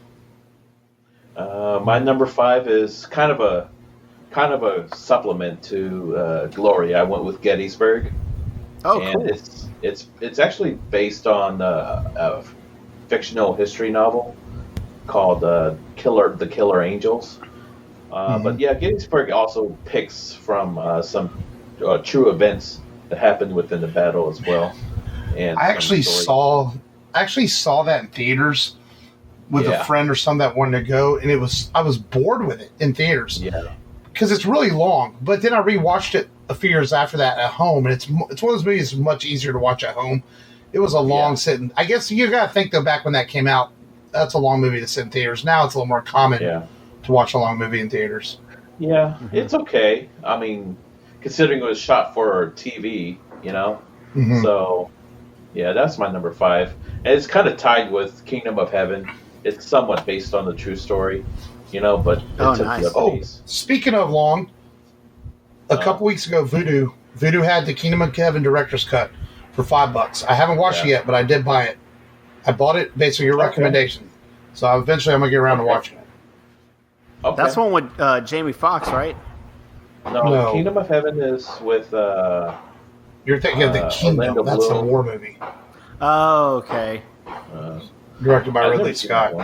My number 5 is kind of a supplement to Glory. I went with Gettysburg. Oh, and cool. It's actually based on a fictional history novel called The Killer Angels. But yeah, Gettysburg also picks from some true events that happened within the battle as well. And I actually saw that in theaters with a friend or some that wanted to go, and I was bored with it in theaters. Yeah, because it's really long. But then I rewatched it a few years after that at home, and it's one of those movies that's much easier to watch at home. It was a long sitting. I guess you got to think though, back when that came out, that's a long movie to sit in theaters. Now it's a little more common to watch a long movie in theaters. Yeah, it's okay. I mean, considering it was shot for TV, So, yeah, that's my number 5. And it's kind of tied with Kingdom of Heaven. It's somewhat based on the true story, but it took nice. the pace. Speaking of long, a couple weeks ago, Voodoo had the Kingdom of Heaven director's cut for $5. I haven't watched it yet, but I did buy it. I bought it based on your recommendation. So eventually I'm going to get around to watching it. Okay. That's one with Jamie Foxx, right? No, Kingdom of Heaven is with... You're thinking of The Kingdom. That's a war movie. Oh, okay. Directed by Ridley Scott.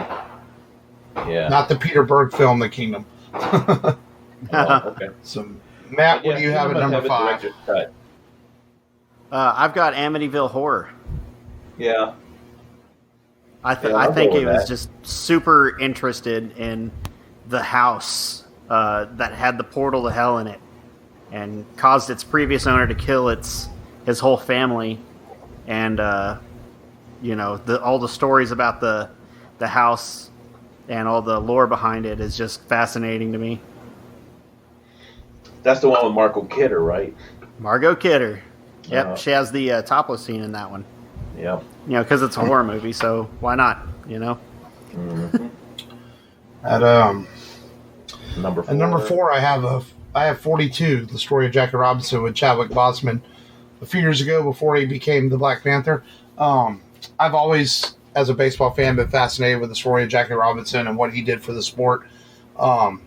Yeah. Not the Peter Berg film, The Kingdom. Okay. So, Matt, what do you have at number 5? I've got Amityville Horror. Yeah. I think it was just super interested in the house that had the portal to hell in it and caused its previous owner to kill his whole family. And, all the stories about the house and all the lore behind it is just fascinating to me. That's the one with Margot Kidder, right? Margot Kidder. Yep, she has the topless scene in that one. Yep. Because it's a horror movie, so why not? Mm-hmm. At number 4. At number 4, I have 42, the story of Jackie Robinson with Chadwick Boseman. A few years ago, before he became the Black Panther, I've always, as a baseball fan, been fascinated with the story of Jackie Robinson and what he did for the sport. It's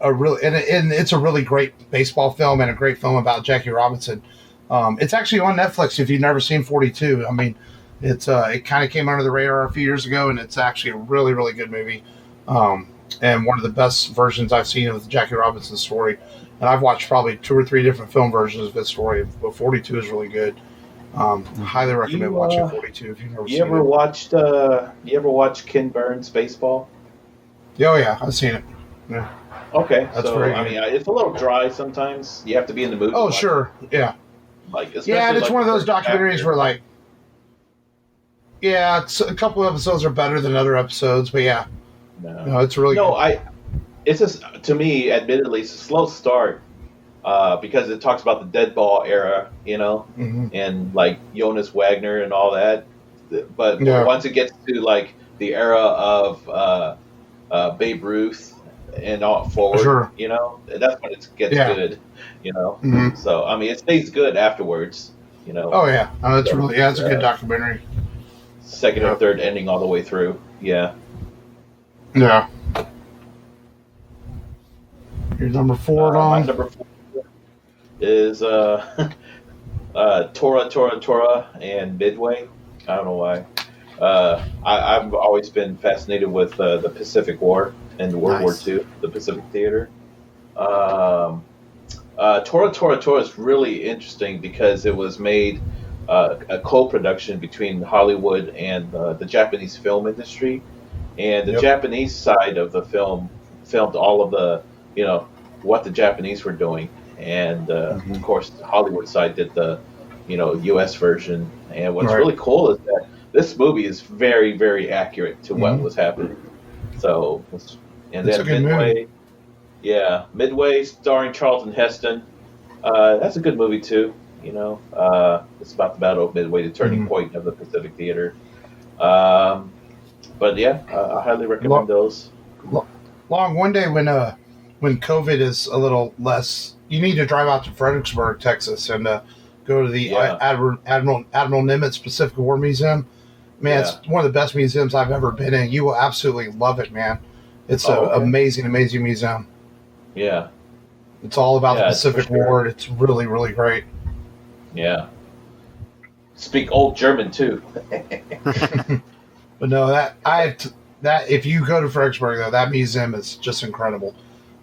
a really great baseball film and a great film about Jackie Robinson. It's actually on Netflix if you've never seen 42. I mean, it kind of came under the radar a few years ago, and it's actually a really, really good movie. And one of the best versions I've seen of the Jackie Robinson story. And I've watched probably 2 or 3 different film versions of this story, but 42 is really good. Highly recommend watching 42 if you've never seen it. You ever watched Ken Burns baseball? Oh yeah, I've seen it. Yeah. Okay, That's very good. It's a little dry sometimes. You have to be in the mood. Oh sure, yeah. And it's one of those documentaries where it's a couple episodes are better than other episodes, but yeah. No, it's really good. It's just, to me, admittedly, it's a slow start because it talks about the dead ball era, and Jonas Wagner and all that. But once it gets to the era of Babe Ruth and all forward, that's when it gets good, Mm-hmm. So it stays good afterwards, Oh yeah, it's a good documentary. Second or third ending all the way through, yeah. Yeah. Here's number 4, Don. My number 4 is Tora, and Midway. I don't know why. I've always been fascinated with the Pacific War and World War II, the Pacific Theater. Tora is really interesting because it was made a co-production between Hollywood and the Japanese film industry. And the Japanese side of the film filmed all of the, what the Japanese were doing, and of course the Hollywood side did the U.S. version. And what's really cool is that this movie is very, very accurate to what was happening. So, and then Midway, Midway starring Charlton Heston. That's a good movie too. It's about the Battle of Midway, the turning point of the Pacific Theater. But yeah, I highly recommend those. Long one day when COVID is a little less, you need to drive out to Fredericksburg, Texas, and go to the Admiral Nimitz Pacific War Museum. Man, it's one of the best museums I've ever been in. You will absolutely love it, man. It's an amazing, amazing museum. Yeah. It's all about the Pacific War. It's really, really great. Yeah. Speak old German too. But no, that if you go to Fredericksburg though, that museum is just incredible.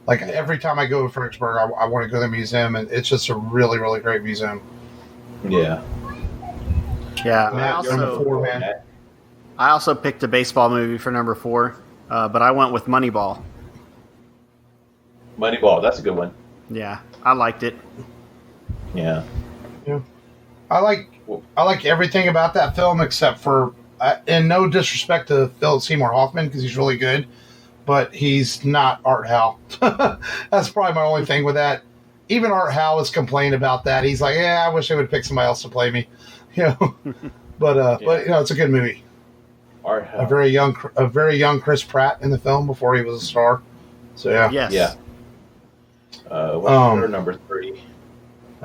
Like every time I go to Fredericksburg, I want to go to the museum, and it's just a really, really great museum. Yeah. Yeah. Number 4, man. I also picked a baseball movie for number 4, but I went with Moneyball. Moneyball, that's a good one. Yeah, I liked it. Yeah. I like everything about that film except for, and no disrespect to Philip Seymour Hoffman because he's really good, but he's not Art Howe. That's probably my only thing with that. Even Art Howe has complained about that. He's like, I wish they would pick somebody else to play me, But it's a good movie. Art Howe. A very young Chris Pratt in the film before he was a star. So yeah. Yes. Yeah. What's your number 3?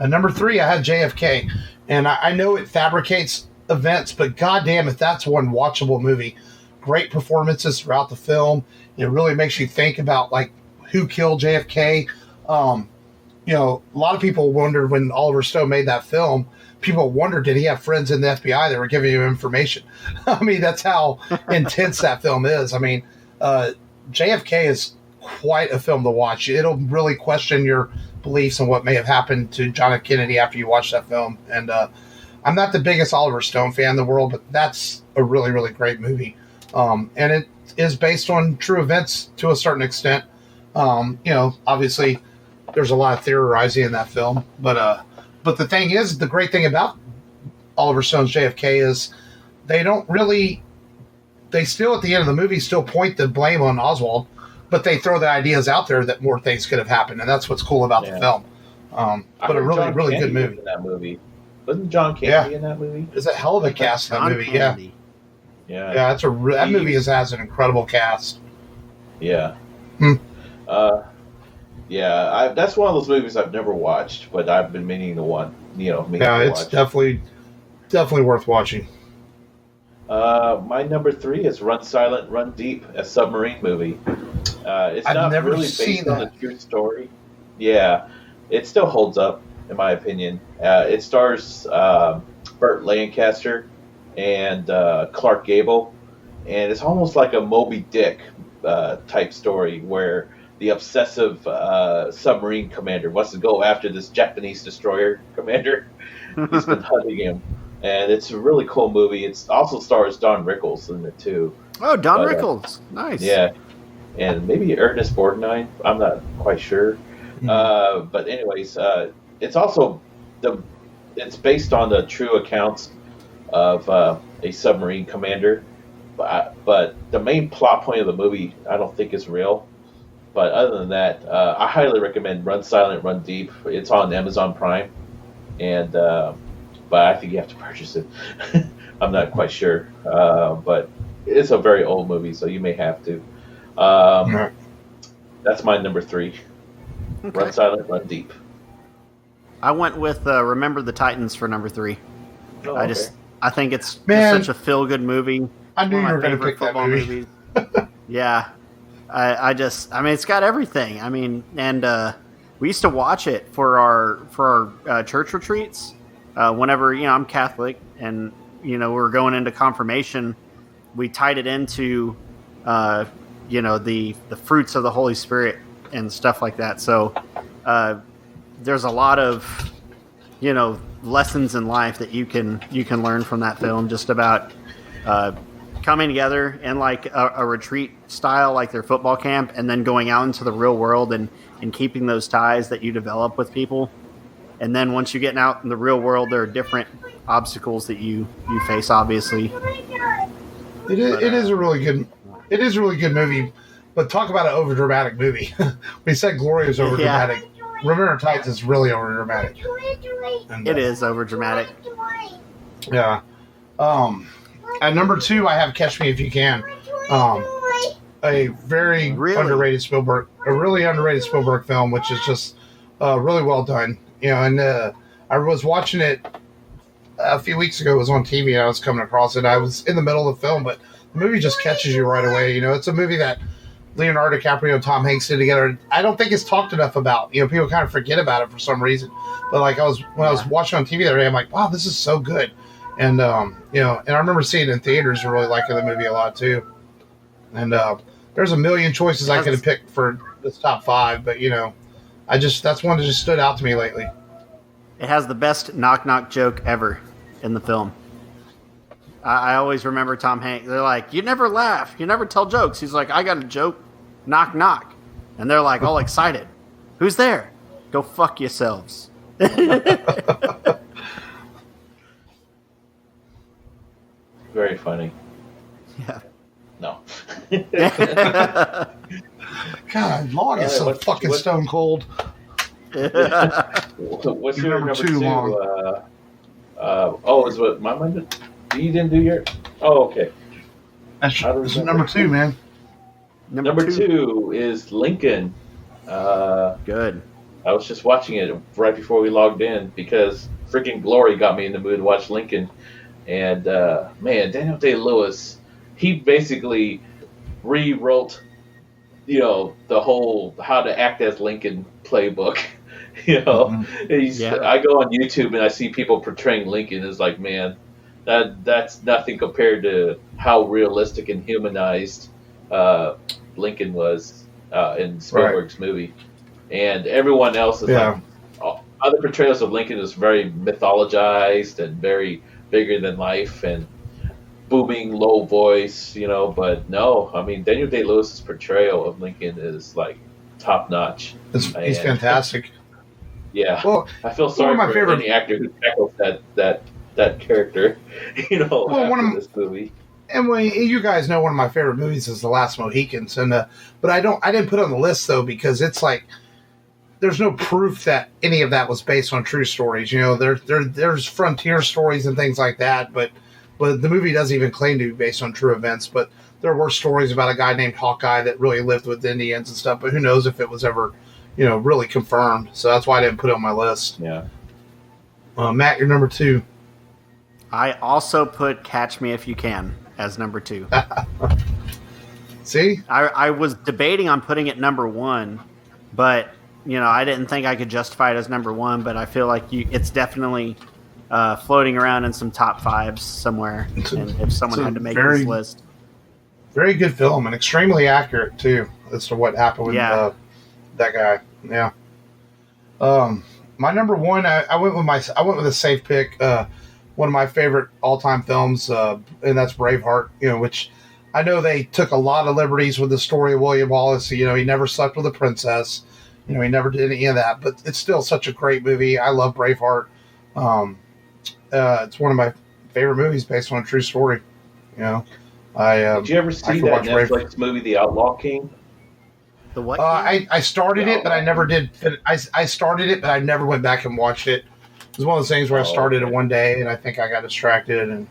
Number 3, I had JFK, and I know it fabricates events, but goddamn if that's one watchable movie. Great performances throughout the film. It really makes you think about like who killed JFK. A lot of people wondered when Oliver Stone made that film. People wondered, did he have friends in the FBI that were giving him information? I mean, that's how intense that film is. I mean, JFK is quite a film to watch. It'll really question your beliefs on what may have happened to John F. Kennedy after you watch that film. And I'm not the biggest Oliver Stone fan in the world, but that's a really, really great movie. And it is based on true events to a certain extent. Obviously there's a lot of theorizing in that film, but the thing is, the great thing about Oliver Stone's JFK is they still at the end of the movie still point the blame on Oswald, but they throw the ideas out there that more things could have happened, and that's what's cool about the film. But a really, really good movie. In that movie, wasn't John Candy in that movie? There's a hell of a cast in that movie. Candy. Yeah. That movie has an incredible cast. Yeah. That's one of those movies I've never watched, but I've been meaning to watch. It's definitely worth watching. My number 3 is Run Silent, Run Deep, a submarine movie. It's not really based on a true story. Yeah, it still holds up, in my opinion. It stars Burt Lancaster and Clark Gable, and it's almost like a Moby Dick type story where the obsessive submarine commander wants to go after this Japanese destroyer commander. He's been hunting him. And it's a really cool movie. It also stars Don Rickles in it, too. Oh, Don Rickles. Nice. Yeah. And maybe Ernest Borgnine. I'm not quite sure. But anyways, it's also it's based on the true accounts of a submarine commander. But the main plot point of the movie, I don't think is real. But other than that, I highly recommend Run Silent, Run Deep. It's on Amazon Prime. And... but I think you have to purchase it. I'm not quite sure. But it's a very old movie, so you may have to. That's my number 3. Okay. Run Silent, Run Deep. I went with Remember the Titans for number 3. Oh, I think it's just such a feel-good movie. I knew you were going to pick that movie. Yeah. I mean, it's got everything. I mean, and we used to watch it for our church retreats. Whenever, I'm Catholic and, we're going into confirmation, we tied it into, the fruits of the Holy Spirit and stuff like that. So there's a lot of, lessons in life that you can learn from that film, just about coming together in like a retreat style, like their football camp, and then going out into the real world and keeping those ties that you develop with people. And then once you get out in the real world, there are different obstacles that you face, obviously. It is a really good movie, but talk about an overdramatic movie. We said Glory is overdramatic. Yeah. Remember Tides is really overdramatic. It is overdramatic. Yeah. At number 2, I have Catch Me If You Can. A very underrated Spielberg, film, which is just really well done. You know, and I was watching it a few weeks ago. It was on TV, and I was coming across it. I was in the middle of the film, but the movie just catches you right away. You know, it's a movie that Leonardo DiCaprio and Tom Hanks did together. I don't think it's talked enough about. You know, people kind of forget about it for some reason. But like I was watching on TV the other day, I'm like, wow, this is so good. And you know, and I remember seeing it in theaters and really liking the movie a lot too. And there's a million choices I could have picked for this top 5, but you know, that's one that just stood out to me lately. It has the best knock-knock joke ever in the film. I always remember Tom Hanks. They're like, you never laugh. You never tell jokes. He's like, I got a joke. Knock, knock. And they're like all excited. Who's there? Go fuck yourselves. Very funny. Yeah. No. God, Long is so fucking stone cold. What's your number 2? Is what my mind? You didn't do your. Oh, okay. That's number 2, man. Number 2 is Lincoln. Good. I was just watching it right before we logged in because freaking Glory got me in the mood to watch Lincoln. And man, Daniel Day-Lewis, he basically rewrote, you know, the whole how to act as Lincoln playbook. You know, I go on YouTube and I see people portraying Lincoln as like, man, that's nothing compared to how realistic and humanized Lincoln was in Spielberg's movie. And everyone else is like, other portrayals of Lincoln is very mythologized and very bigger than life and booming low voice, you know. But no, I mean, Daniel Day-Lewis's portrayal of Lincoln is like top notch. He's fantastic. Yeah, well, I feel sorry for any actor who tackles that character, you know, after this movie. And you guys know one of my favorite movies is The Last Mohicans, and but I didn't put it on the list though because it's like there's no proof that any of that was based on true stories. You know, there's frontier stories and things like that, but the movie doesn't even claim to be based on true events. But there were stories about a guy named Hawkeye that really lived with Indians and stuff. But who knows if it was ever, you know, really confirmed. So that's why I didn't put it on my list. Yeah. Matt, you're number 2. I also put Catch Me If You Can as number 2. See? I was debating on putting it number 1, but, you know, I didn't think I could justify it as number 1, but I feel like it's definitely floating around in some top 5s somewhere, and if someone had to make this list. Very good film, and extremely accurate, too, as to what happened with that guy. Yeah. My number 1, I went with a safe pick. One of my favorite all-time films, and that's Braveheart. You know, which I know they took a lot of liberties with the story of William Wallace. You know, he never slept with a princess. You know, he never did any of that. But it's still such a great movie. I love Braveheart. It's one of my favorite movies based on a true story. You know, did you ever see that Netflix movie, The Outlaw King? The what? I started it, but I never did. I started it, but I never went back and watched it. It was one of those things where I started it one day, and I think I got distracted. And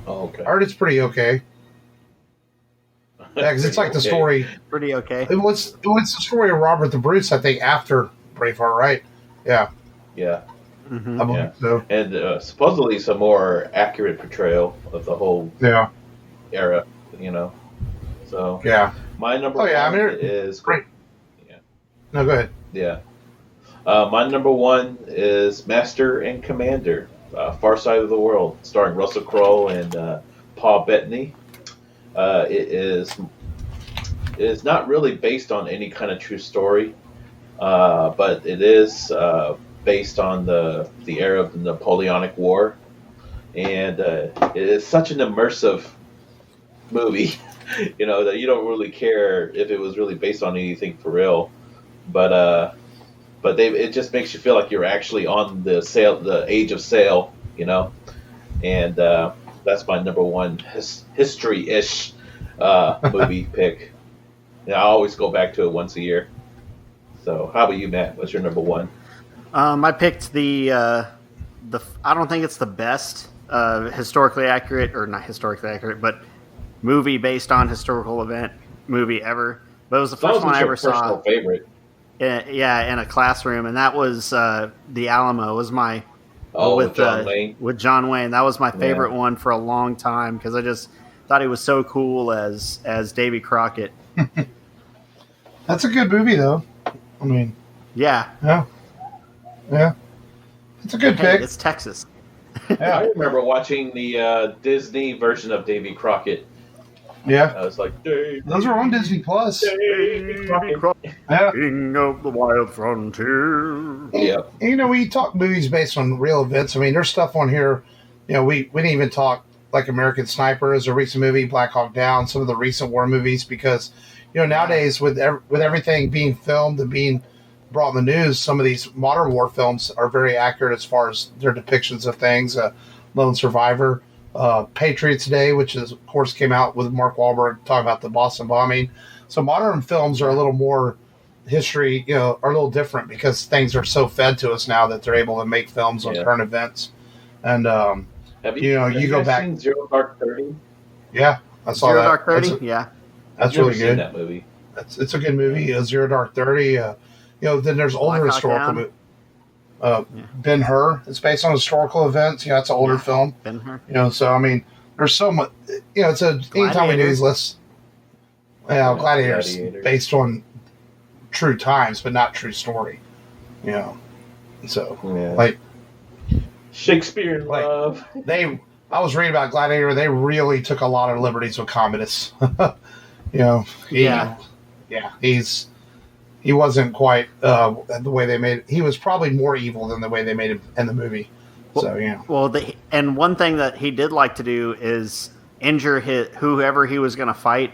I heard it's pretty okay. Yeah, because it's like the story. Pretty okay. It was the story of Robert the Bruce, I think, after Braveheart, right? Yeah. Yeah. Mm-hmm. I believe so. And supposedly some more accurate portrayal of the whole era, you know. So my number one is great. Yeah. No, go ahead. Yeah. My number 1 is Master and Commander, Far Side of the World, starring Russell Crowe and Paul Bettany. It is not really based on any kind of true story, but it is based on the era of the Napoleonic War, and it is such an immersive movie. That you don't really care if it was really based on anything for real, but it just makes you feel like you're actually on the age of sail, and that's my number one history-ish movie pick. I always go back to it once a year. So, how about you, Matt? What's your number one? I picked the I don't think it's the best historically accurate, or not historically accurate, but movie based on historical event movie ever. But it was the first one I ever saw. Favorite. In a classroom, and that was The Alamo. Was my with John Wayne. With John Wayne, that was my favorite one for a long time because I just thought he was so cool as Davy Crockett. That's a good movie, though. I mean, yeah, it's a good pick. It's Texas. I remember watching the Disney version of Davy Crockett. Yeah, I was like, those are on Disney Plus. Davy Crockett, King of the Wild Frontier. Yeah, we talk movies based on real events. I mean, there's stuff on here. We didn't even talk like American Sniper is a recent movie, Black Hawk Down, some of the recent war movies, because nowadays with everything being filmed and being brought in the news, some of these modern war films are very accurate as far as their depictions of things. Lone Survivor. Patriots Day, which is, of course, came out with Mark Wahlberg talking about the Boston bombing. So modern films are a little more history, are a little different because things are so fed to us now that they're able to make films on current events. And have you go back. Seen Zero Dark 30? Yeah, I saw Zero that. Dark 30. That's really good. That movie. It's a good movie. Zero Dark 30. Then there's older historical movies. Ben-Hur. It's based on historical events. It's an older film. Ben-Hur. So I mean, there's so much. It's anytime we do these lists. Gladiators based on true times, but not true story. So like Shakespeare in Love. I was reading about Gladiator. They really took a lot of liberties with Commodus. He wasn't quite the way they made it. He was probably more evil than the way they made him in the movie. And one thing that he did like to do is injure whoever he was going to fight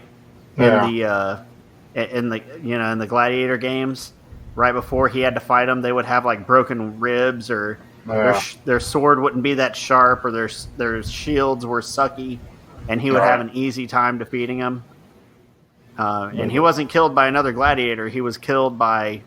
in the gladiator games. Right before he had to fight them, they would have like broken ribs, or their sword wouldn't be that sharp, or their shields were sucky, and he would have an easy time defeating them. And he wasn't killed by another gladiator. He was killed by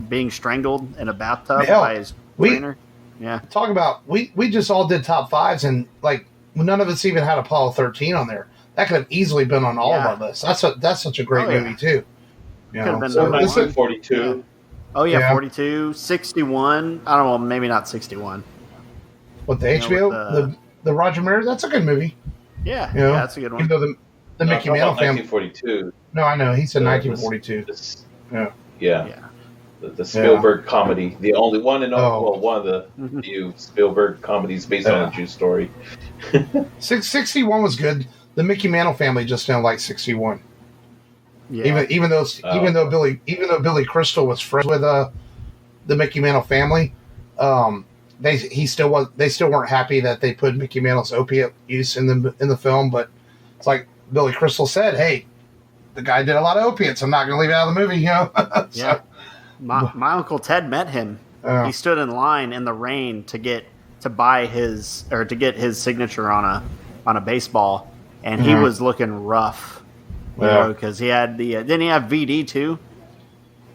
being strangled in a bathtub by his trainer. Yeah. Talk about we just all did top fives, and like none of us even had Apollo 13 on there. That could have easily been on all of our lists. That's such a great movie too. Could have been so 1942. Yeah. Oh yeah, 42, 61. I don't know, maybe not 61. What, the HBO, the Roger Mayer? That's a good movie. Yeah, that's a good one. Even though the Mickey Mantle family. 1942. No, I know. He said 1942. Yeah. The Spielberg comedy, the only one and only, one of the few Spielberg comedies based on a true story. 61 was good. The Mickey Mantle family just didn't like 61. Yeah. Even though Billy Crystal was friends with the Mickey Mantle family, they still weren't happy that they put Mickey Mantle's opiate use in the film. But it's like Billy Crystal said, "Hey, the guy did a lot of opiates. I'm not going to leave it out of the movie." Yeah. My Uncle Ted met him. He stood in line in the rain to get his signature on a baseball, and he was looking rough. Because he had didn't he have VD too?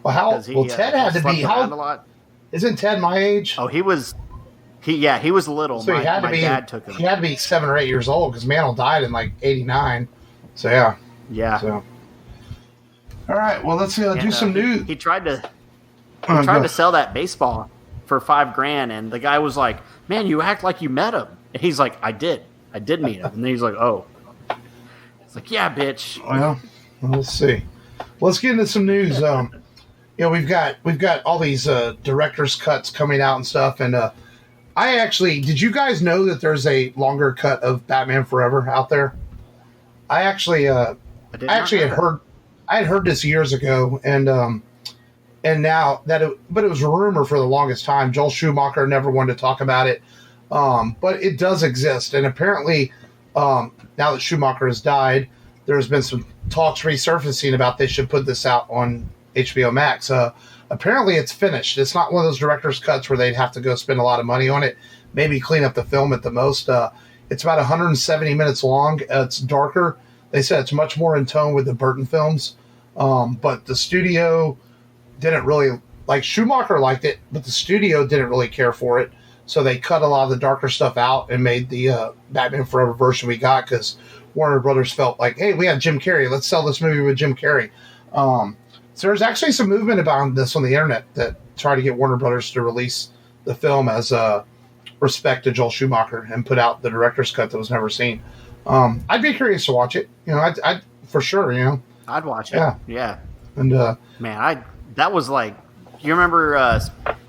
Well, Ted had to be a lot. Isn't Ted my age? Oh, he was little. So my dad took him. He had to be 7 or 8 years old because Mantle died in like 89. So yeah. So all right, well let's do some news. He tried to sell that baseball for $5,000, and the guy was like, "Man, you act like you met him." And he's like, "I did meet him." And then he's like, "Oh." It's like, "Yeah, bitch." Well, let's see. Let's get into some news. We've got all these director's cuts coming out and stuff, and did you guys know that there's a longer cut of Batman Forever out there? I had heard this years ago, and now but it was a rumor for the longest time. Joel Schumacher never wanted to talk about it, but it does exist, and apparently, now that Schumacher has died, there's been some talks resurfacing about they should put this out on HBO Max. Apparently it's finished. It's not one of those director's cuts where they'd have to go spend a lot of money on it, maybe clean up the film at the most. It's about 170 minutes long. It's darker. They said it's much more in tone with the Burton films. But the studio didn't really, like, Schumacher liked it, but the studio didn't really care for it. So they cut a lot of the darker stuff out and made the Batman Forever version we got, because Warner Brothers felt like, hey, we have Jim Carrey. Let's sell this movie with Jim Carrey. So there's actually some movement about this on the internet that try to get Warner Brothers to release the film as a respect to Joel Schumacher and put out the director's cut that was never seen. I'd be curious to watch it. I'd for sure. I'd watch it. Yeah. And man, that was like, you remember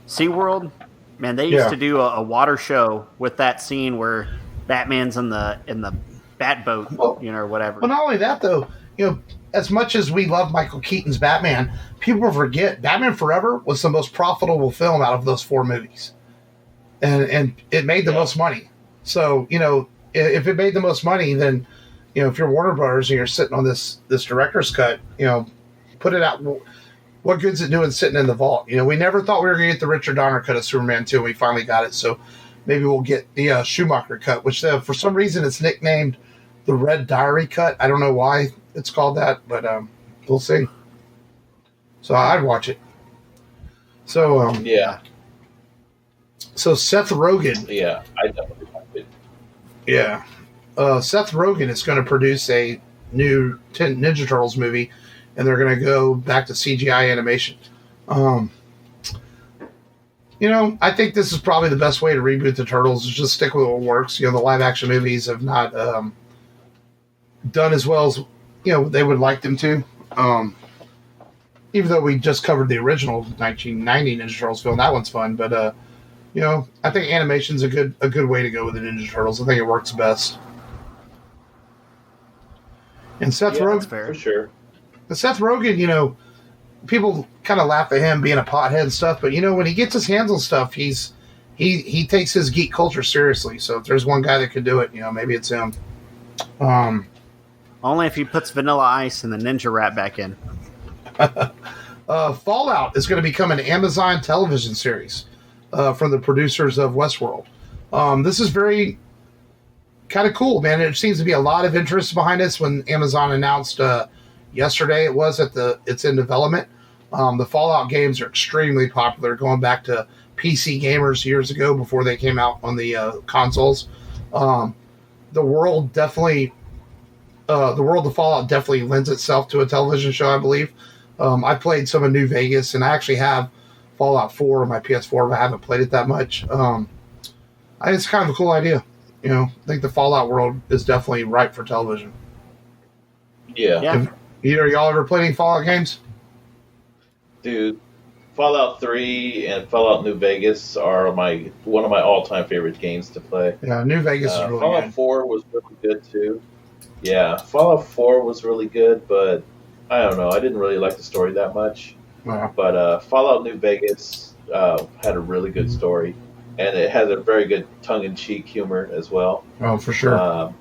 SeaWorld? Man, they used to do a water show with that scene where Batman's in the bat boat, or whatever. Well, not only that though, as much as we love Michael Keaton's Batman, people forget Batman Forever was the most profitable film out of those 4 movies. And it made the most money. So, if it made the most money, then, if you're Warner Brothers and you're sitting on this director's cut, put it out. What good's it doing sitting in the vault? We never thought we were going to get the Richard Donner cut of Superman 2. We finally got it. So maybe we'll get the Schumacher cut, which for some reason it's nicknamed the Red Diary cut. I don't know why it's called that, but we'll see. So I'd watch it. So So Seth Rogen. Yeah, I definitely watch it. Yeah. Seth Rogen is going to produce a new Ninja Turtles movie, and they're going to go back to CGI animation. I think this is probably the best way to reboot the Turtles, is just stick with what works. The live action movies have not done as well as they would like them to. Even though we just covered the original 1990 Ninja Turtles film, that one's fun. But I think animation's a good way to go with the Ninja Turtles. I think it works best. And Seth Rogen, that's fair. For sure. Seth Rogen, people kind of laugh at him being a pothead and stuff, but when he gets his hands on stuff, he takes his geek culture seriously. So if there's one guy that could do it, maybe it's him. Only if he puts Vanilla Ice and the Ninja Rat back in. Fallout is going to become an Amazon television series from the producers of Westworld. This is very kind of cool, man. There seems to be a lot of interest behind this. When Amazon announced yesterday, it's in development. The Fallout games are extremely popular, going back to PC gamers years ago before they came out on the consoles. The world of Fallout definitely lends itself to a television show, I believe. I played some of New Vegas, and I actually have Fallout 4 on my PS4, but I haven't played it that much. It's kind of a cool idea. I think the Fallout world is definitely ripe for television. Yeah. Have either of y'all ever played any Fallout games? Dude, Fallout 3 and Fallout New Vegas are one of my all-time favorite games to play. Yeah, New Vegas is really Fallout good. 4 was really good, too. Yeah, Fallout 4 was really good, but I don't know. I didn't really like the story that much. Wow. But Fallout New Vegas had a really good story, and it has a very good tongue-in-cheek humor as well. Oh, for sure.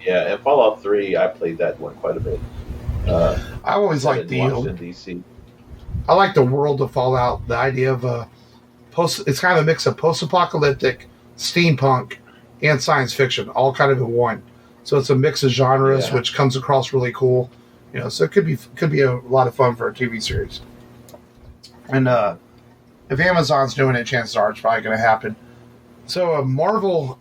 Yeah, and Fallout 3, I played that one quite a bit. I always like Washington, D.C. I like the world of Fallout. The idea of it's kind of a mix of post-apocalyptic, steampunk, and science fiction, all kind of in one. So it's a mix of genres, which comes across really cool. So it could be a lot of fun for a TV series. And if Amazon's doing it, chances are it's probably going to happen. So Marvel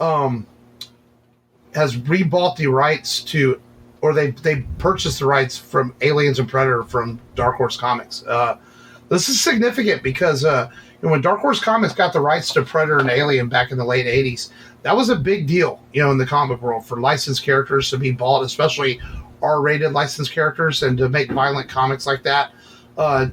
has rebought the rights to, or they purchased the rights from Aliens and Predator from Dark Horse Comics. This is significant because when Dark Horse Comics got the rights to Predator and Alien back in the late 80s, that was a big deal, in the comic world, for licensed characters to be bought, especially R-rated licensed characters, and to make violent comics like that.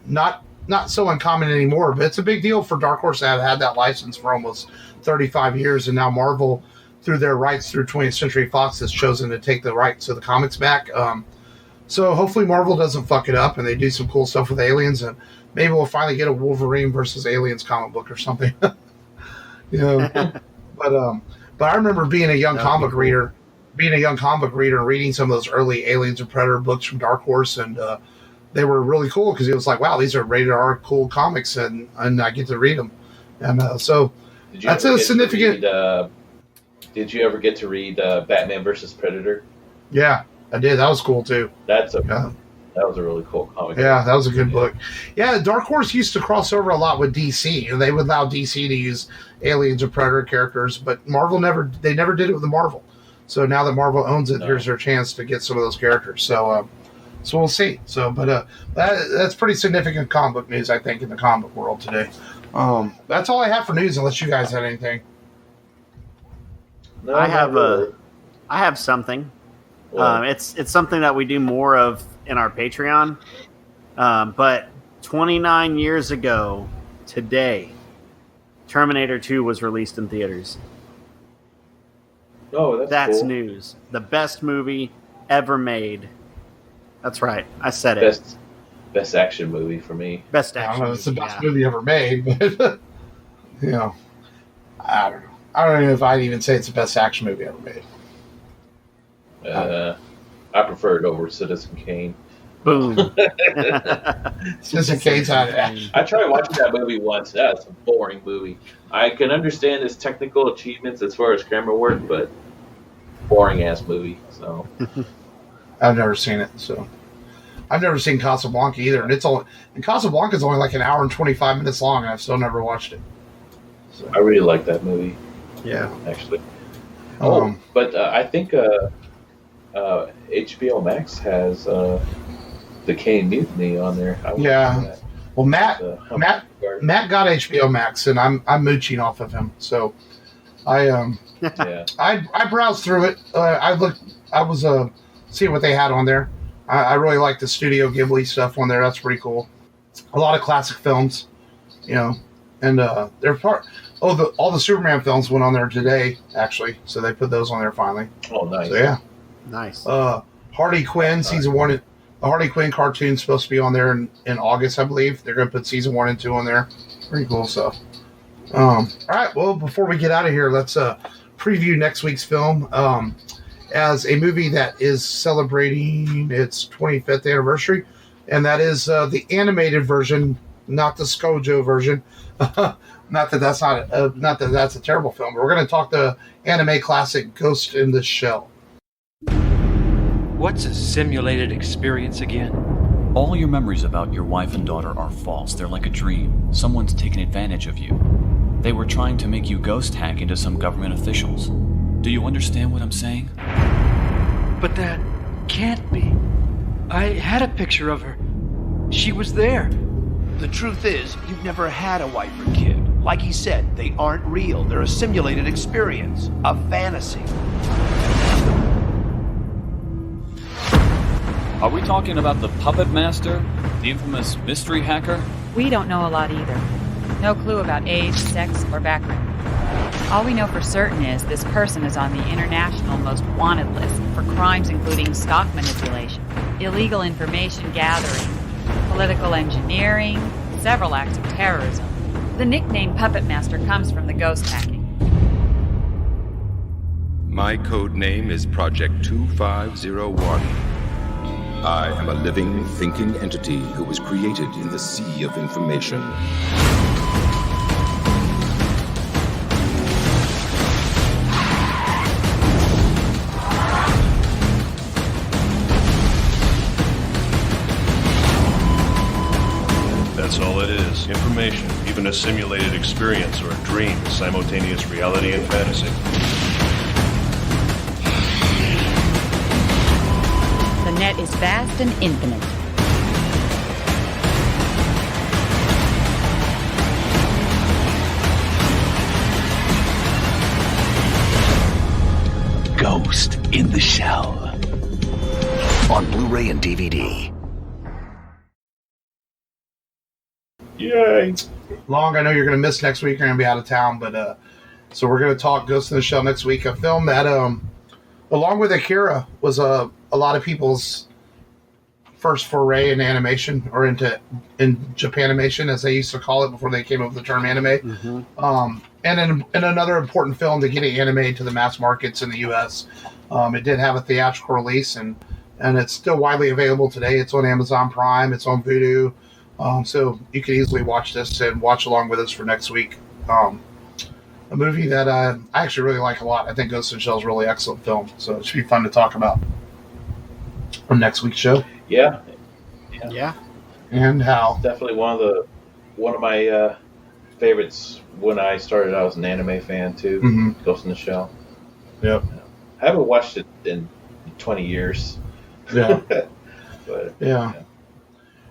Not so uncommon anymore, but it's a big deal for Dark Horse to have had that license for almost 35 years, and now Marvel, through their rights through 20th Century Fox, has chosen to take the rights to the comics back. So hopefully Marvel doesn't fuck it up and they do some cool stuff with Aliens, and maybe we'll finally get a Wolverine versus Aliens comic book or something. But I remember being a young comic reader being a young comic book reader and reading some of those early Aliens and Predator books from Dark Horse, and they were really cool because it was like, wow, these are rated R cool comics, and I get to read them. And so that's a significant. Did you ever get to read Batman versus Predator? Yeah, I did. That was cool too. That was a really cool comic. Yeah, that was a good book. Yeah, Dark Horse used to cross over a lot with DC. They would allow DC to use Aliens or Predator characters, but Marvel never did it with the Marvel. So now that Marvel owns it, here's their chance to get some of those characters. So we'll see. So, but that's pretty significant comic book news, I think, in the comic book world today. That's all I have for news, unless you guys had anything. No, I have something. It's something that we do more of in our Patreon. But 29 years ago today, Terminator 2 was released in theaters. Oh, that's cool. News. The best movie ever made. That's right. I said it. Best action movie for me. Best action. I don't know if it's the best movie ever made, but I don't know. I don't know if I'd even say it's the best action movie ever made. I prefer it over Citizen Kane. Boom. Citizen Kane's out of action. I tried watching that movie once. That's a boring movie. I can understand his technical achievements as far as camera work, but boring ass movie. So I've never seen it. So I've never seen Casablanca either, and Casablanca's only like an hour and 25 minutes long, and I've still never watched it. So. I really like that movie. Yeah, actually. But I think HBO Max has the Kane Mutiny on there. Yeah. Well, Matt got HBO Max, and I'm mooching off of him. So I browsed through it. I was seeing what they had on there. I really like the Studio Ghibli stuff on there. That's pretty cool. A lot of classic films, and they're part. All the Superman films went on there today, actually. So they put those on there finally. Oh, nice. So yeah, nice. Harley Quinn season 1. The Harley Quinn cartoon's supposed to be on there in August, I believe. They're going to put season 1 and 2 on there. Pretty cool stuff. All right. Well, before we get out of here, let's preview next week's film as a movie that is celebrating its 25th anniversary, and that is the animated version, not the ScarJo version. Not that that's a terrible film, but we're going to talk the anime classic Ghost in the Shell. What's a simulated experience again? All your memories about your wife and daughter are false. They're like a dream. Someone's taken advantage of you. They were trying to make you ghost hack into some government officials. Do you understand what I'm saying? But that can't be. I had a picture of her. She was there. The truth is, you've never had a wife or kid. Like he said, they aren't real. They're a simulated experience. A fantasy. Are we talking about the Puppet Master? The infamous mystery hacker? We don't know a lot either. No clue about age, sex, or background. All we know for certain is this person is on the international most wanted list for crimes including stock manipulation, illegal information gathering, political engineering, several acts of terrorism. The nickname Puppet Master comes from the ghost hacking. My code name is Project 2501. I am a living, thinking entity who was created in the sea of information. That's all it is. Information, even a simulated experience or a dream, simultaneous reality and fantasy. The net is vast and infinite. Ghost in the Shell. On Blu-ray and DVD. Yay! Long, I know you're going to miss next week. You're going to be out of town, but so we're going to talk Ghost in the Shell next week. A film that, along with Akira, was a lot of people's first foray in animation, or in Japanimation, as they used to call it before they came up with the term anime. Mm-hmm. and another important film to get it animated to the mass markets in the U.S. It did have a theatrical release, and it's still widely available today. It's on Amazon Prime. It's on Vudu. So you can easily watch this and watch along with us for next week. A movie that I actually really like a lot. I think Ghost in the Shell is a really excellent film. So it should be fun to talk about on next week's show. Yeah. And how definitely one of my favorites. When I started, I was an anime fan too. Mm-hmm. Ghost in the Shell. Yep. I haven't watched it in 20 years. Yeah. But yeah.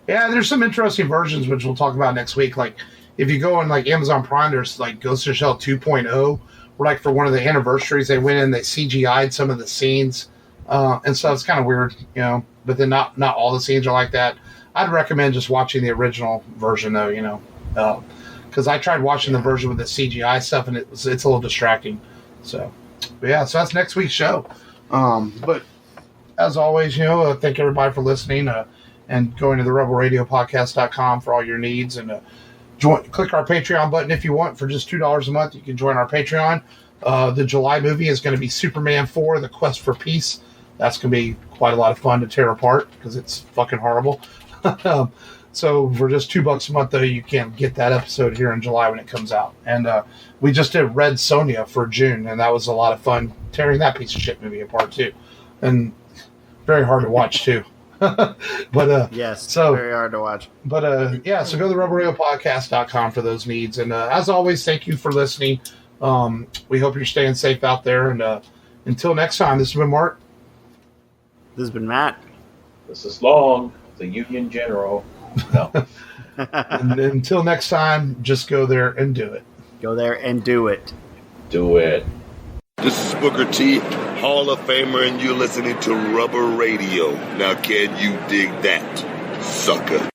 There's some interesting versions which we'll talk about next week. Like if you go on like Amazon Prime, there's like Ghost in the Shell 2.0, where like for one of the anniversaries they went in, they CGI'd some of the scenes and stuff. It's kind of weird, but then not all the scenes are like that. I'd recommend just watching the original version though, because I tried watching the version with the CGI stuff and it's a little distracting. So that's next week's show. But as always, thank everybody for listening and going to the rebelradiopodcast.com for all your needs, and click our Patreon button if you want. For just $2 a month, you can join our Patreon. The July movie is going to be Superman 4, The Quest for Peace. That's going to be quite a lot of fun to tear apart because it's fucking horrible. So for just $2 a month, though, you can get that episode here in July when it comes out. And we just did Red Sonja for June, and that was a lot of fun tearing that piece of shit movie apart, too. And very hard to watch, too. But yes, very hard to watch. But so go to the rebelradiopodcast.com for those needs. And as always, thank you for listening. We hope you're staying safe out there. And until next time, this has been Mark. This has been Matt. This is Long, the Union General. No. And until next time, just go there and do it. Go there and do it. Do it. This is Booker T, Hall of Famer, and you're listening to Rubber Radio. Now, can you dig that, sucker?